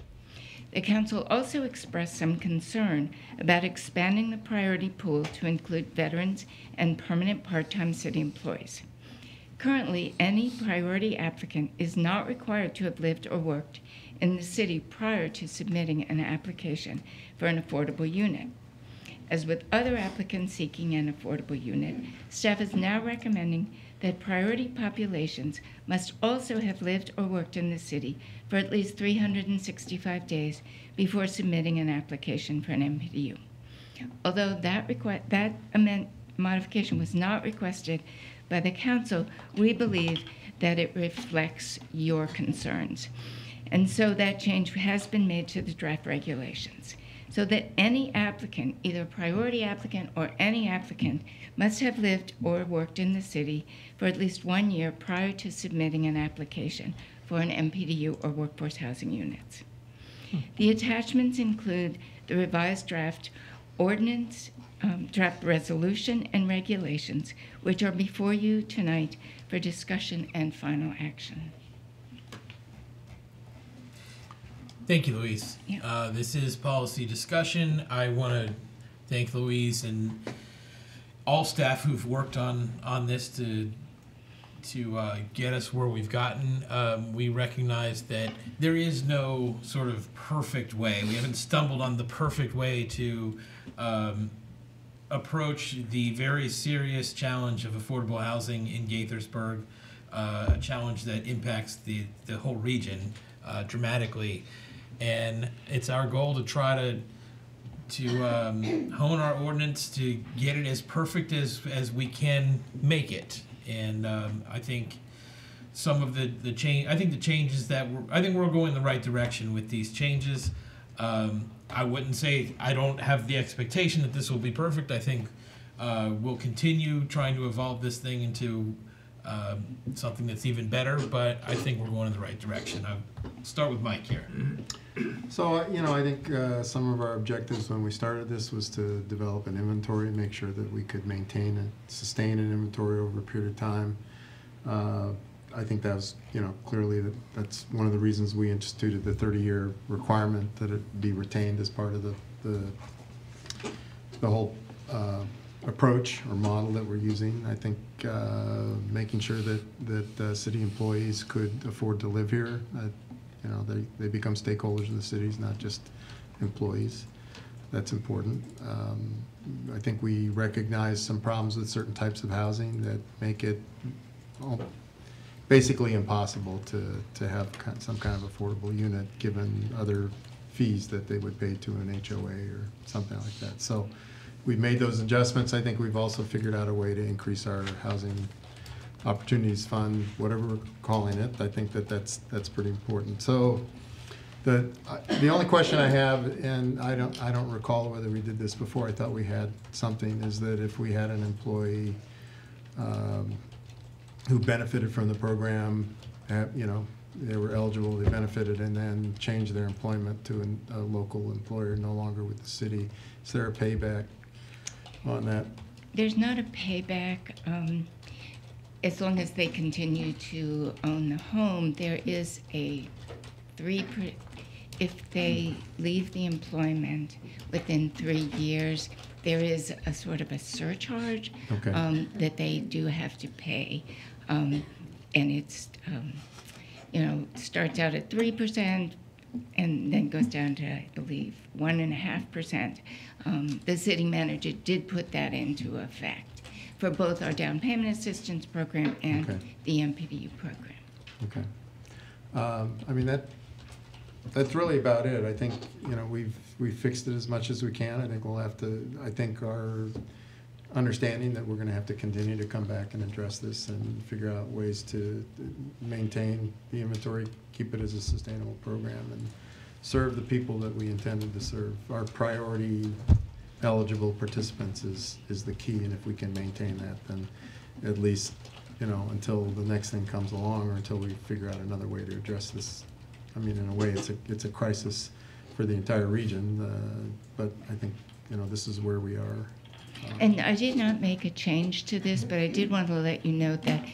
M: The council also expressed some concern about expanding the priority pool to include veterans and permanent part-time city employees. Currently, any priority applicant is not required to have lived or worked in the city prior to submitting an application for an affordable unit. As with other applicants seeking an affordable unit, staff is now recommending that priority populations must also have lived or worked in the city for at least 365 days before submitting an application for an MPDU. Although that modification was not requested by the council, we believe that it reflects your concerns. And so that change has been made to the draft regulations, so that any applicant, either a priority applicant or any applicant, must have lived or worked in the city for at least 1 year prior to submitting an application for an MPDU or workforce housing units. The attachments include the revised draft ordinance, draft resolution, and regulations, which are before you tonight for discussion and final action.
A: Thank you, Louise.
M: Yeah.
A: This is policy discussion. I want to thank Louise and all staff who've worked on this to get us where we've gotten. We recognize that there is no sort of perfect way. We haven't stumbled on the perfect way to approach the very serious challenge of affordable housing in Gaithersburg, a challenge that impacts the whole region dramatically. And it's our goal to try to hone our ordinance to get it as perfect as we can make it. And I think some of the change. I think the changes that I think we're going in the right direction with these changes. I wouldn't say I don't have the expectation that this will be perfect. I think we'll continue trying to evolve this thing into something that's even better. But I think we're going in the right direction. I'll start with Mike here.
D: So, I think some of our objectives when we started this was to develop an inventory and make sure that we could maintain and sustain an inventory over a period of time. I think that was, clearly that's one of the reasons we instituted the 30-year requirement, that it be retained as part of the whole approach or model that we're using. I think making sure that city employees could afford to live here. They become stakeholders of the cities, not just employees. That's important. I think we recognize some problems with certain types of housing that make it basically impossible to have some kind of affordable unit, given other fees that they would pay to an HOA or something like that. So we've made those adjustments. I think we've also figured out a way to increase our housing opportunities fund, whatever we're calling it. I think that's pretty important. So the only question I have, and I don't recall whether we did this before, I thought we had something, is that if we had an employee who benefited from the program, they were eligible, they benefited, and then changed their employment to a local employer, no longer with the city, is there a payback on that?
M: There's not a payback. As long as they continue to own the home, there is a if they leave the employment within 3 years, there is a sort of a surcharge that they do have to pay. And it's, starts out at 3% and then goes down to, I believe, 1.5%. The city manager did put that into effect for both our down payment assistance program and the MPDU program.
D: Okay. That's really about it. I think we've fixed it as much as we can. I think we'll have to. I think our understanding that we're going to have to continue to come back and address this and figure out ways to maintain the inventory, keep it as a sustainable program, and serve the people that we intended to serve. Our priority eligible participants is the key, and if we can maintain that, then at least, you know, until the next thing comes along or until we figure out another way to address this. I mean, in a way, it's a crisis for the entire region, but I think, you know, this is where we are.
M: And I did not make a change to this, but I did want to let you know that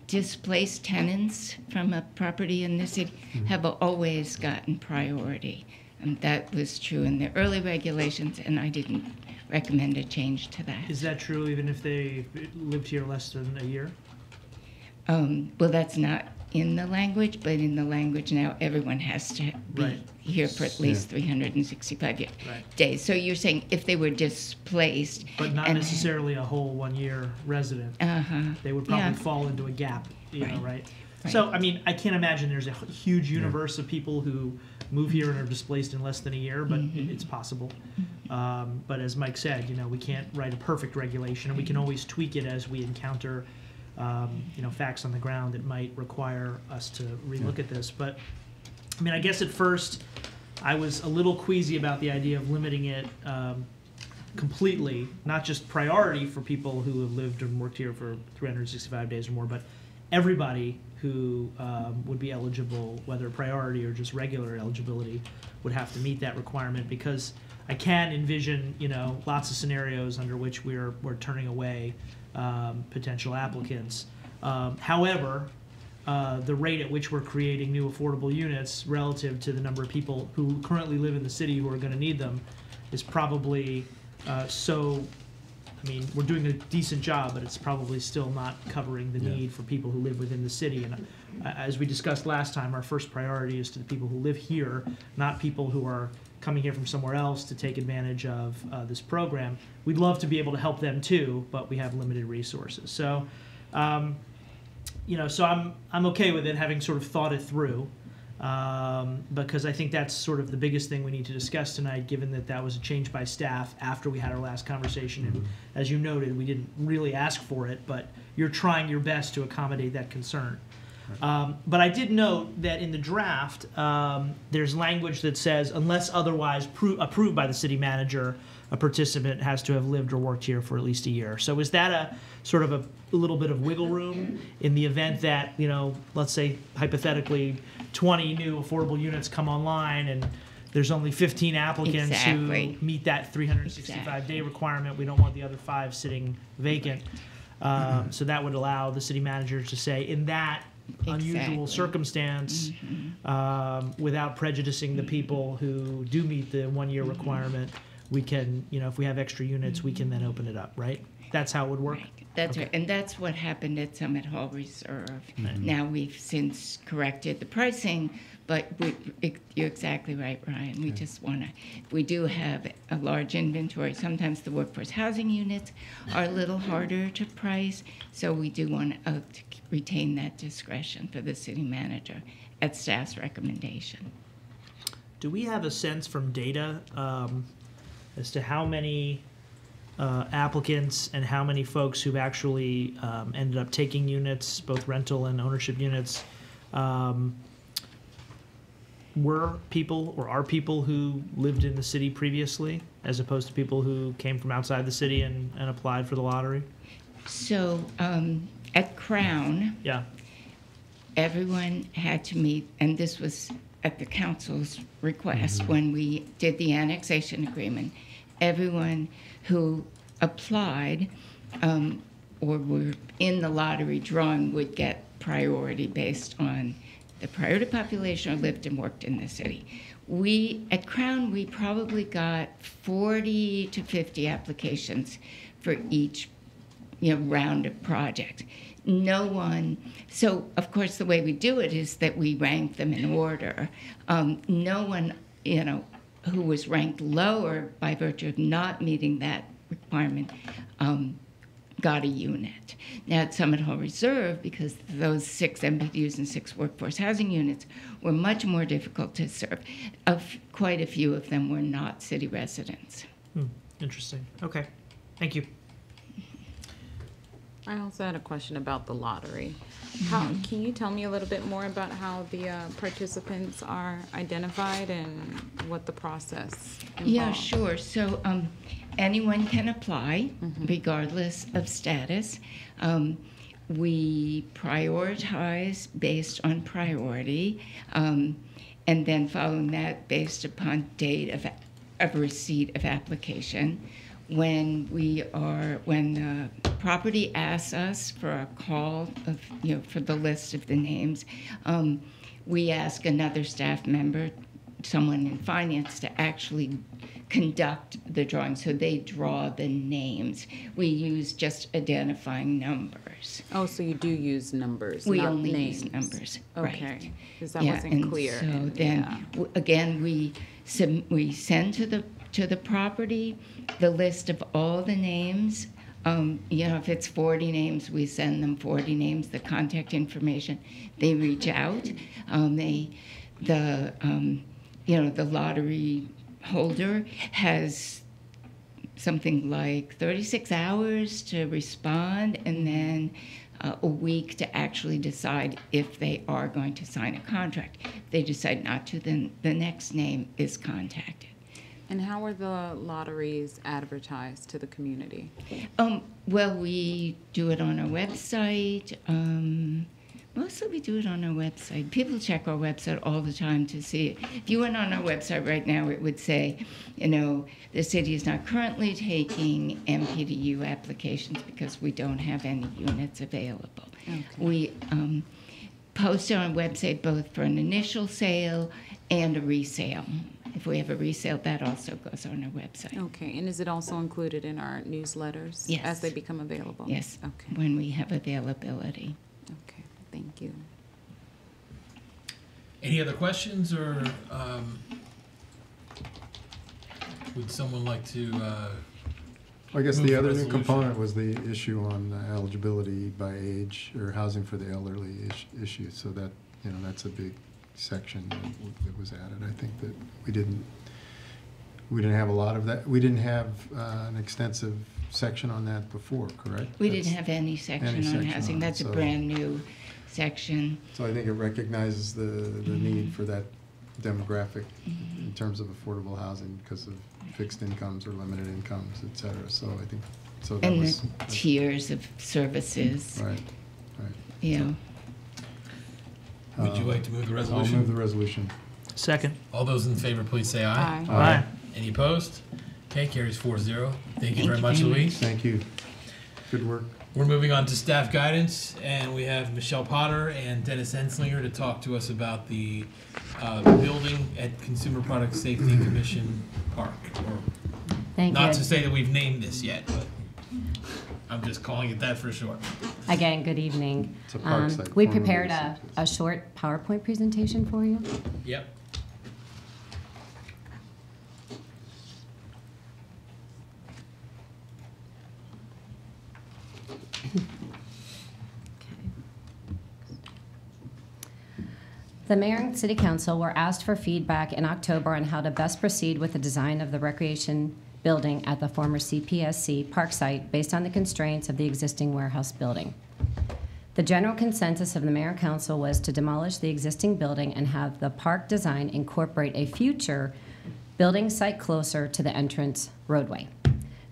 M: displaced tenants from a property in the city have always gotten priority. And that was true in the early regulations, and I didn't recommend a change to that.
E: Is that true even if they lived here less than a year?
M: Well, that's not in the language, but in the language now, everyone has to be
E: Right.
M: here for at least 365
E: Right.
M: days. So you're saying if they were displaced,
E: But not necessarily a whole 1 year resident. They would probably fall into a gap, you know, right? So, I mean, I can't imagine there's a huge universe of people who move here and are displaced in less than a year, but it's possible. But as Mike said, you know, we can't write a perfect regulation, and we can always tweak it as we encounter, you know, facts on the ground that might require us to relook at this. But, I mean, I guess at first I was a little queasy about the idea of limiting it completely, not just priority for people who have lived and worked here for 365 days or more, but everybody who would be eligible, whether priority or just regular eligibility, would have to meet that requirement, because I can envision, you know, lots of scenarios under which we're turning away potential applicants. However, the rate at which we're creating new affordable units relative to the number of people who currently live in the city who are going to need them is probably so. I mean, we're doing a decent job, but it's probably still not covering the need for people who live within the city. And as we discussed last time, our first priority is to the people who live here, not people who are coming here from somewhere else to take advantage of this program. We'd love to be able to help them too, but we have limited resources. So, you know, so I'm okay with it, having sort of thought it through. Because I think that's sort of the biggest thing we need to discuss tonight, given that that was a change by staff after we had our last conversation. And as you noted, we didn't really ask for it, but you're trying your best to accommodate that concern. But I did note that in the draft, there's language that says, unless otherwise approved by the city manager, a participant has to have lived or worked here for at least a year. So is that a sort of a little bit of wiggle room in the event that, you know, let's say hypothetically 20 new affordable units come online and there's only 15 applicants who meet that 365-day requirement. We don't want the other 5 sitting vacant. So that would allow the city manager to say, in that unusual circumstance, without prejudicing the people who do meet the 1 year requirement, we can, you know, if we have extra units, we can then open it up, right? That's how it would work?
M: Right. That's right. And that's what happened at Summit Hall Reserve. Now we've since corrected the pricing, but you're exactly right, Ryan. We just want to, we do have a large inventory. Sometimes the workforce housing units are a little harder to price, so we do want to retain that discretion for the city manager at staff's recommendation.
E: Do we have a sense from data as to how many applicants and how many folks who've actually ended up taking units, both rental and ownership units, were people or are people who lived in the city previously, as opposed to people who came from outside the city and applied for the lottery?
M: So at Crown, everyone had to meet, and this was at the council's request when we did the annexation agreement. Everyone who applied or were in the lottery drawing would get priority based on the priority population or lived and worked in the city. We, at Crown, we probably got 40 to 50 applications for each, you know, round of project. No one, so of course the way we do it is that we rank them in order. No one, you know, who was ranked lower by virtue of not meeting that requirement got a unit. Now at Summit Hall Reserve, because those 6 MPDUs and 6 workforce housing units were much more difficult to serve, quite a few of them were not city residents.
E: Interesting. Okay. Thank you.
H: I also had a question about the lottery. How, can you tell me a little bit more about how the participants are identified and what the process involves?
M: Yeah, sure. So anyone can apply, regardless of status. We prioritize based on priority, and then following that based upon date of receipt of application. When the property asks us for a call of, for the list of the names, we ask another staff member, someone in finance, to actually conduct the drawing. So they draw the names. We use just identifying numbers.
H: Oh, so you do use numbers,
M: We
H: not
M: only
H: names.
M: use numbers,
H: Okay,
M: right.
H: because that wasn't clear.
M: So then, again, we send to the property the list of all the names. If it's 40 names, we send them 40 names, the contact information. They reach out. The lottery holder has something like 36 hours to respond, and then a week to actually decide if they are going to sign a contract. If they decide not to, then the next name is contacted.
H: And how are the lotteries advertised to the community?
M: Well, we do it on our website. Mostly we do it on our website. People check our website all the time to see it. If you went on our website right now, it would say, the city is not currently taking MPDU applications because we don't have any units available. Okay. We post on our website both for an initial sale and a resale. If we have a resale, that also goes on our website.
H: Okay, and is it also included in our newsletters?
M: Yes.
H: As they become available?
M: Yes,
H: Okay.
M: when we have availability.
H: Okay, thank you.
A: Any other questions, or would someone like to?
D: I guess
A: move
D: the other new
A: resolution?
D: component was the issue on eligibility by age or housing for the elderly issue. So that, that's a big section that was added. I think that we didn't have a lot of that. We didn't have an extensive section on that before, correct?
M: We didn't have any section on housing. That's a brand new section.
D: So I think it recognizes the need for that demographic in terms of affordable housing because of fixed incomes or limited incomes, et cetera. So I think, so that
M: and
D: was...
M: the tiers of services.
D: Right.
M: Yeah.
A: Would you like to move the resolution?
D: I'll move the resolution.
E: Second.
A: All those in favor, please say aye.
H: Aye.
E: Aye.
A: Any opposed? Okay, carries 4-0. Thank you very much, Louise.
D: Thank you. Good work.
A: We're moving on to staff guidance, and we have Michelle Potter and Dennis Enslinger to talk to us about the building at Consumer Product Safety Commission Park.
N: Thank
A: Not
N: you.
A: to say that we've named this yet, but I'm just calling it that for short.
N: Again, good evening.
D: It's a park site,
N: We
D: formerly
N: prepared
D: referred to
N: a short PowerPoint presentation for you.
A: Yep.
N: The Mayor and City Council were asked for feedback in October on how to best proceed with the design of the recreation building at the former CPSC park site based on the constraints of the existing warehouse building. The general consensus of the Mayor and Council was to demolish the existing building and have the park design incorporate a future building site closer to the entrance roadway.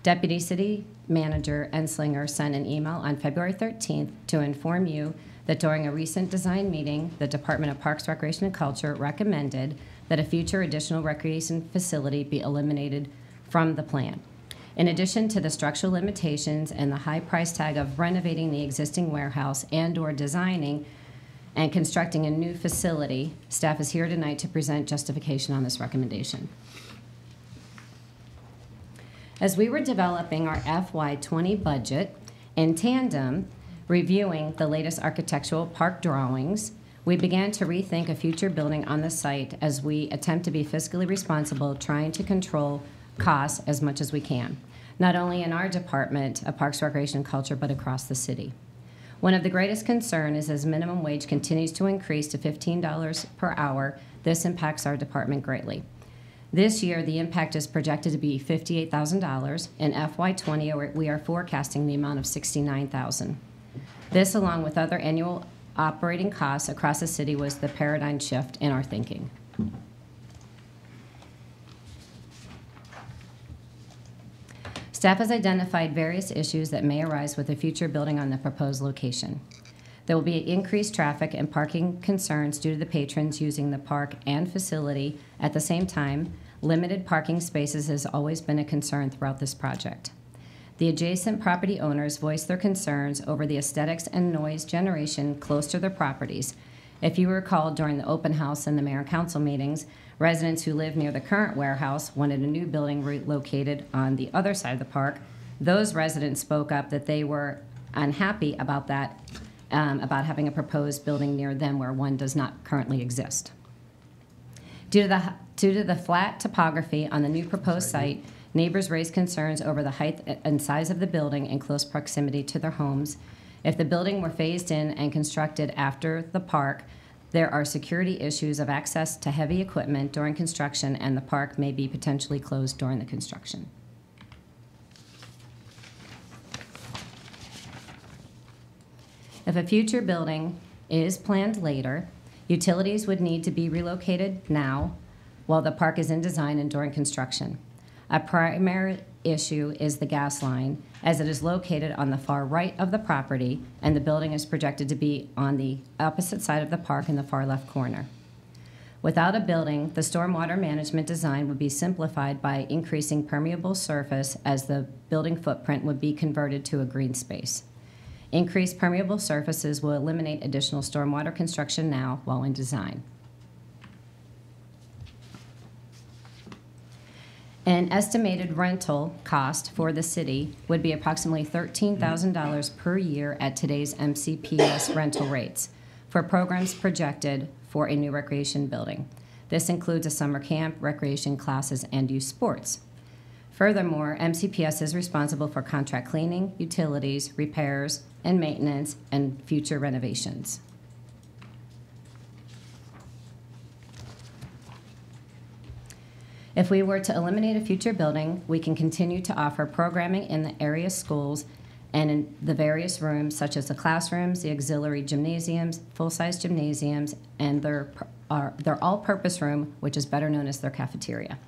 N: Deputy City Manager Enslinger sent an email on February 13th to inform you that during a recent design meeting, the Department of Parks, Recreation, and Culture recommended that a future additional recreation facility be eliminated from the plan. In addition to the structural limitations and the high price tag of renovating the existing warehouse and/or designing and constructing a new facility, staff is here tonight to present justification on this recommendation. As we were developing our FY20 budget, in tandem, reviewing the latest architectural park drawings, we began to rethink a future building on the site as we attempt to be fiscally responsible, trying to control costs as much as we can, not only in our Department of Parks, Recreation, and Culture, but across the city. One of the greatest concerns is as minimum wage continues to increase to $15 per hour, this impacts our department greatly. This year, the impact is projected to be $58,000. In FY20, we are forecasting the amount of $69,000. This, along with other annual operating costs across the city, was the paradigm shift in our thinking. Staff has identified various issues that may arise with a future building on the proposed location. There will be increased traffic and parking concerns due to the patrons using the park and facility. At the same time, limited parking spaces has always been a concern throughout this project. The adjacent property owners voiced their concerns over the aesthetics and noise generation close to their properties. If you recall, during the open house and the mayor and council meetings, residents who live near the current warehouse wanted a new building located on the other side of the park. Those residents spoke up that they were unhappy about that, about having a proposed building near them where one does not currently exist. Due to the flat topography on the new proposed site, neighbors raised concerns over the height and size of the building in close proximity to their homes. If the building were phased in and constructed after the park, there are security issues of access to heavy equipment during construction, and the park may be potentially closed during the construction. If a future building is planned later, utilities would need to be relocated now while the park is in design and during construction. A primary issue is the gas line, as it is located on the far right of the property, and the building is projected to be on the opposite side of the park in the far left corner. Without a building, the stormwater management design would be simplified by increasing permeable surface, as the building footprint would be converted to a green space. Increased permeable surfaces will eliminate additional stormwater construction now while in design. An estimated rental cost for the city would be approximately $13,000 per year at today's MCPS rental rates for programs projected for a new recreation building. This includes a summer camp, recreation classes, and youth sports. Furthermore, MCPS is responsible for contract cleaning, utilities, repairs, and maintenance, and future renovations. If we were to eliminate a future building, we can continue to offer programming in the area schools and in the various rooms, such as the classrooms, the auxiliary gymnasiums, full-size gymnasiums, and their all-purpose room, which is better known as their cafeteria.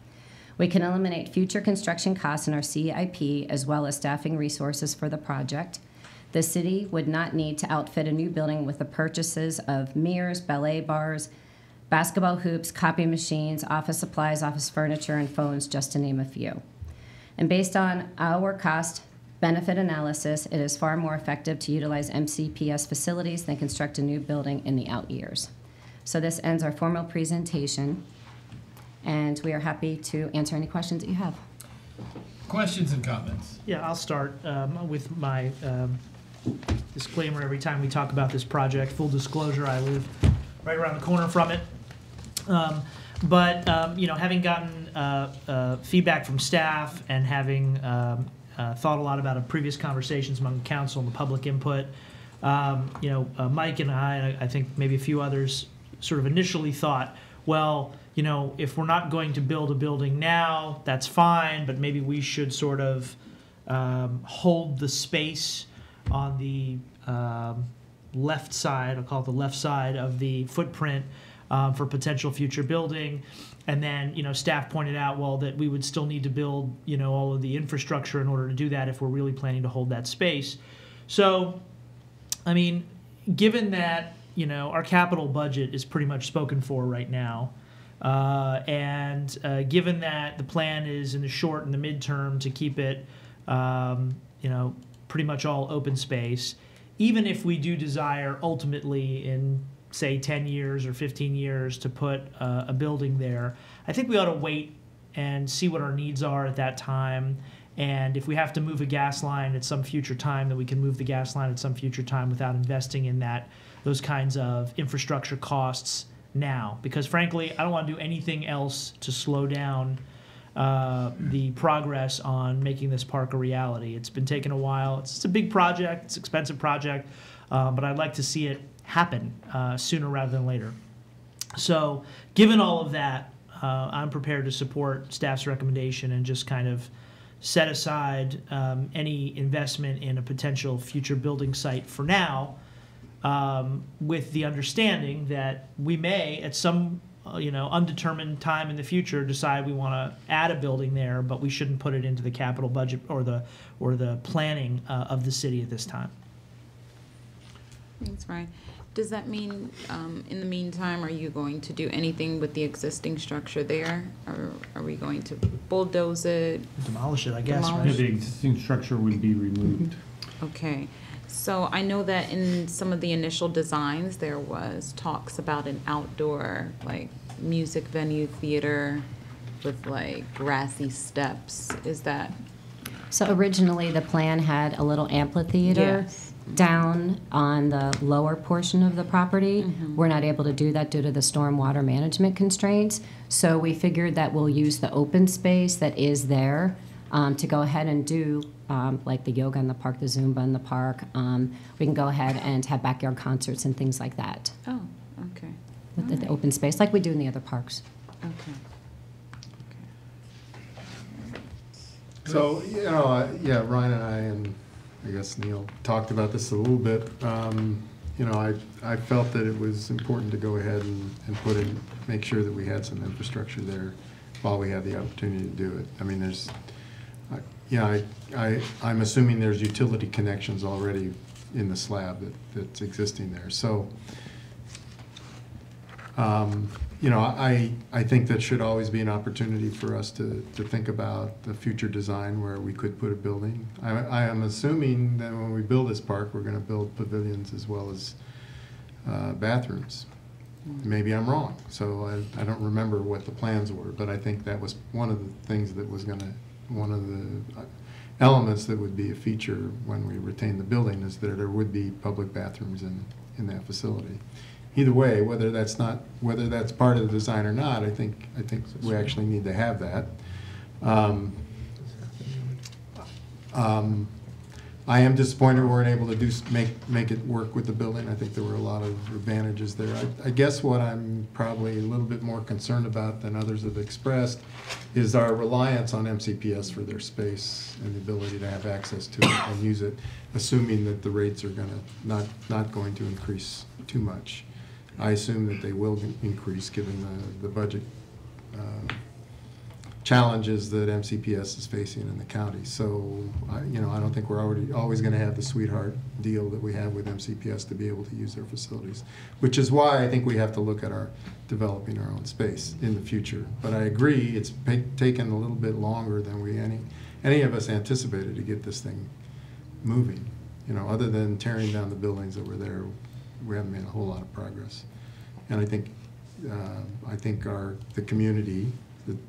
N: We can eliminate future construction costs in our CIP, as well as staffing resources for the project. The city would not need to outfit a new building with the purchases of mirrors, ballet bars, basketball hoops, copy machines, office supplies, office furniture, and phones, just to name a few. And based on our cost-benefit analysis, it is far more effective to utilize MCPS facilities than construct a new building in the out years. So this ends our formal presentation, and we are happy to answer any questions that you have.
A: Questions and comments?
E: Yeah, I'll start with my disclaimer every time we talk about this project. Full disclosure, I live right around the corner from it. You know, having gotten feedback from staff and having thought a lot about previous conversations among the council and the public input, you know, Mike and I think maybe a few others sort of initially thought, well, you know, if we're not going to build a building now, that's fine, but maybe we should sort of hold the space on the left side, I'll call it the left side of the footprint for potential future building. And then, you know, staff pointed out, well, that we would still need to build, you know, all of the infrastructure in order to do that if we're really planning to hold that space. So, I mean, given that, you know, our capital budget is pretty much spoken for right now, and given that the plan is in the short and the midterm to keep it, you know, pretty much all open space, even if we do desire ultimately in, say, 10 years or 15 years to put a building there, I think we ought to wait and see what our needs are at that time. And if we have to move a gas line at some future time, then we can move the gas line at some future time without investing in those kinds of infrastructure costs now. Because frankly, I don't want to do anything else to slow down the progress on making this park a reality. It's been taking a while. It's a big project. It's an expensive project. But I'd like to see it happen sooner rather than later. So given all of that, I'm prepared to support staff's recommendation and just kind of set aside any investment in a potential future building site for now, with the understanding that we may, at some undetermined time in the future, decide we want to add a building there, but we shouldn't put it into the capital budget or the planning of the city at this time.
H: Thanks, Ryan. Does that mean, in the meantime, are you going to do anything with the existing structure there? Or are we going to bulldoze it?
E: Demolish it, I guess,
G: Yeah,
E: right?
G: the existing structure would be removed.
H: Okay. So I know that in some of the initial designs, there was talks about an outdoor, like, music venue theater with, like, grassy steps. Is that?
N: So originally, the plan had a little amphitheater down on the lower portion of the property. We're not able to do that due to the stormwater management constraints. So we figured that we'll use the open space that is there to go ahead and do like the yoga in the park, the Zumba in the park. We can go ahead and have backyard concerts and things like that.
H: Oh, okay.
N: With the open space, like we do in the other parks.
H: Okay.
D: So, yeah, Ryan and I, and I guess Neil talked about this a little bit. I felt that it was important to go ahead and make sure that we had some infrastructure there while we had the opportunity to do it. I mean, I'm assuming there's utility connections already in the slab that's existing there. So, I think that should always be an opportunity for us to think about the future design where we could put a building. I am assuming that when we build this park, we're going to build pavilions as well as bathrooms. Maybe I'm wrong, so I don't remember what the plans were, but I think that was one of the things that was one of the elements that would be a feature when we retain the building, is that there would be public bathrooms in that facility. Either way, whether that's part of the design or not, I think we actually need to have that. I am disappointed we weren't able to make it work with the building. I think there were a lot of advantages there. I guess what I'm probably a little bit more concerned about than others have expressed is our reliance on MCPS for their space and the ability to have access to it and use it, assuming that the rates are not going to increase too much. I assume that they will increase given the budget challenges that MCPS is facing in the county. So, I don't think we're always going to have the sweetheart deal that we have with MCPS to be able to use their facilities, which is why I think we have to look at developing our own space in the future. But I agree, it's taken a little bit longer than any of us anticipated to get this thing moving. Other than tearing down the buildings that were there, we haven't made a whole lot of progress. And I think the community,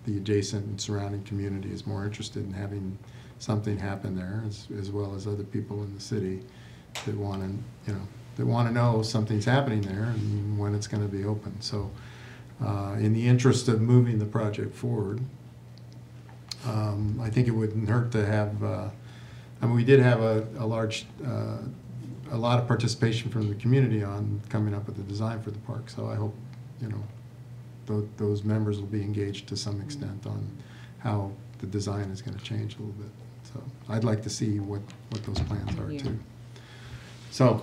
D: the adjacent and surrounding community, is more interested in having something happen there, as well as other people in the city that want to know something's happening there and when it's going to be open. So, in the interest of moving the project forward, I think it wouldn't hurt to have. We did have a lot of participation from the community on coming up with the design for the park. So I hope those members will be engaged to some extent on how the design is going to change a little bit. So I'd like to see what those plans are too. So,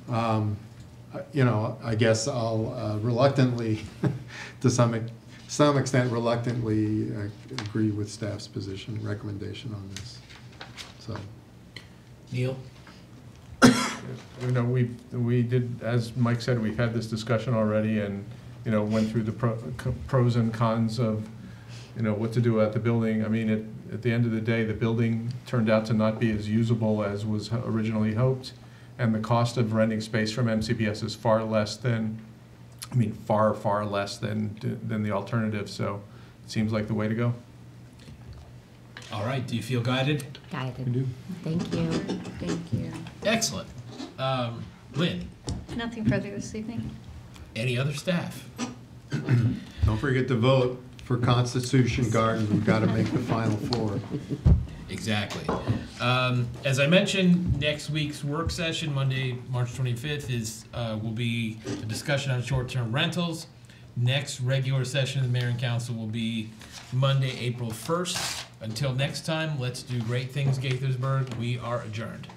D: I guess I'll reluctantly, to some extent reluctantly, agree with staff's recommendation on this. So,
A: Neil?
C: We did, as Mike said, we've had this discussion already, and went through the pros and cons of what to do at the building. I mean, at the end of the day, the building turned out to not be as usable as was originally hoped, and the cost of renting space from MCPS is far less than the alternative. So it seems like the way to go.
A: All right. Do you feel guided?
N: Guided.
G: I do.
N: Thank you.
H: Thank you.
A: Excellent. Lynn,
L: Nothing further this evening.
A: any other staff?
D: don't forget to vote for Constitution Garden. We've got to make the Final Four.
A: Exactly. As I mentioned, next week's work session, Monday, March 25th, will be a discussion on short-term rentals. Next regular session of the Mayor and Council will be Monday, April 1st. Until next time, let's do great things, Gaithersburg. We are adjourned.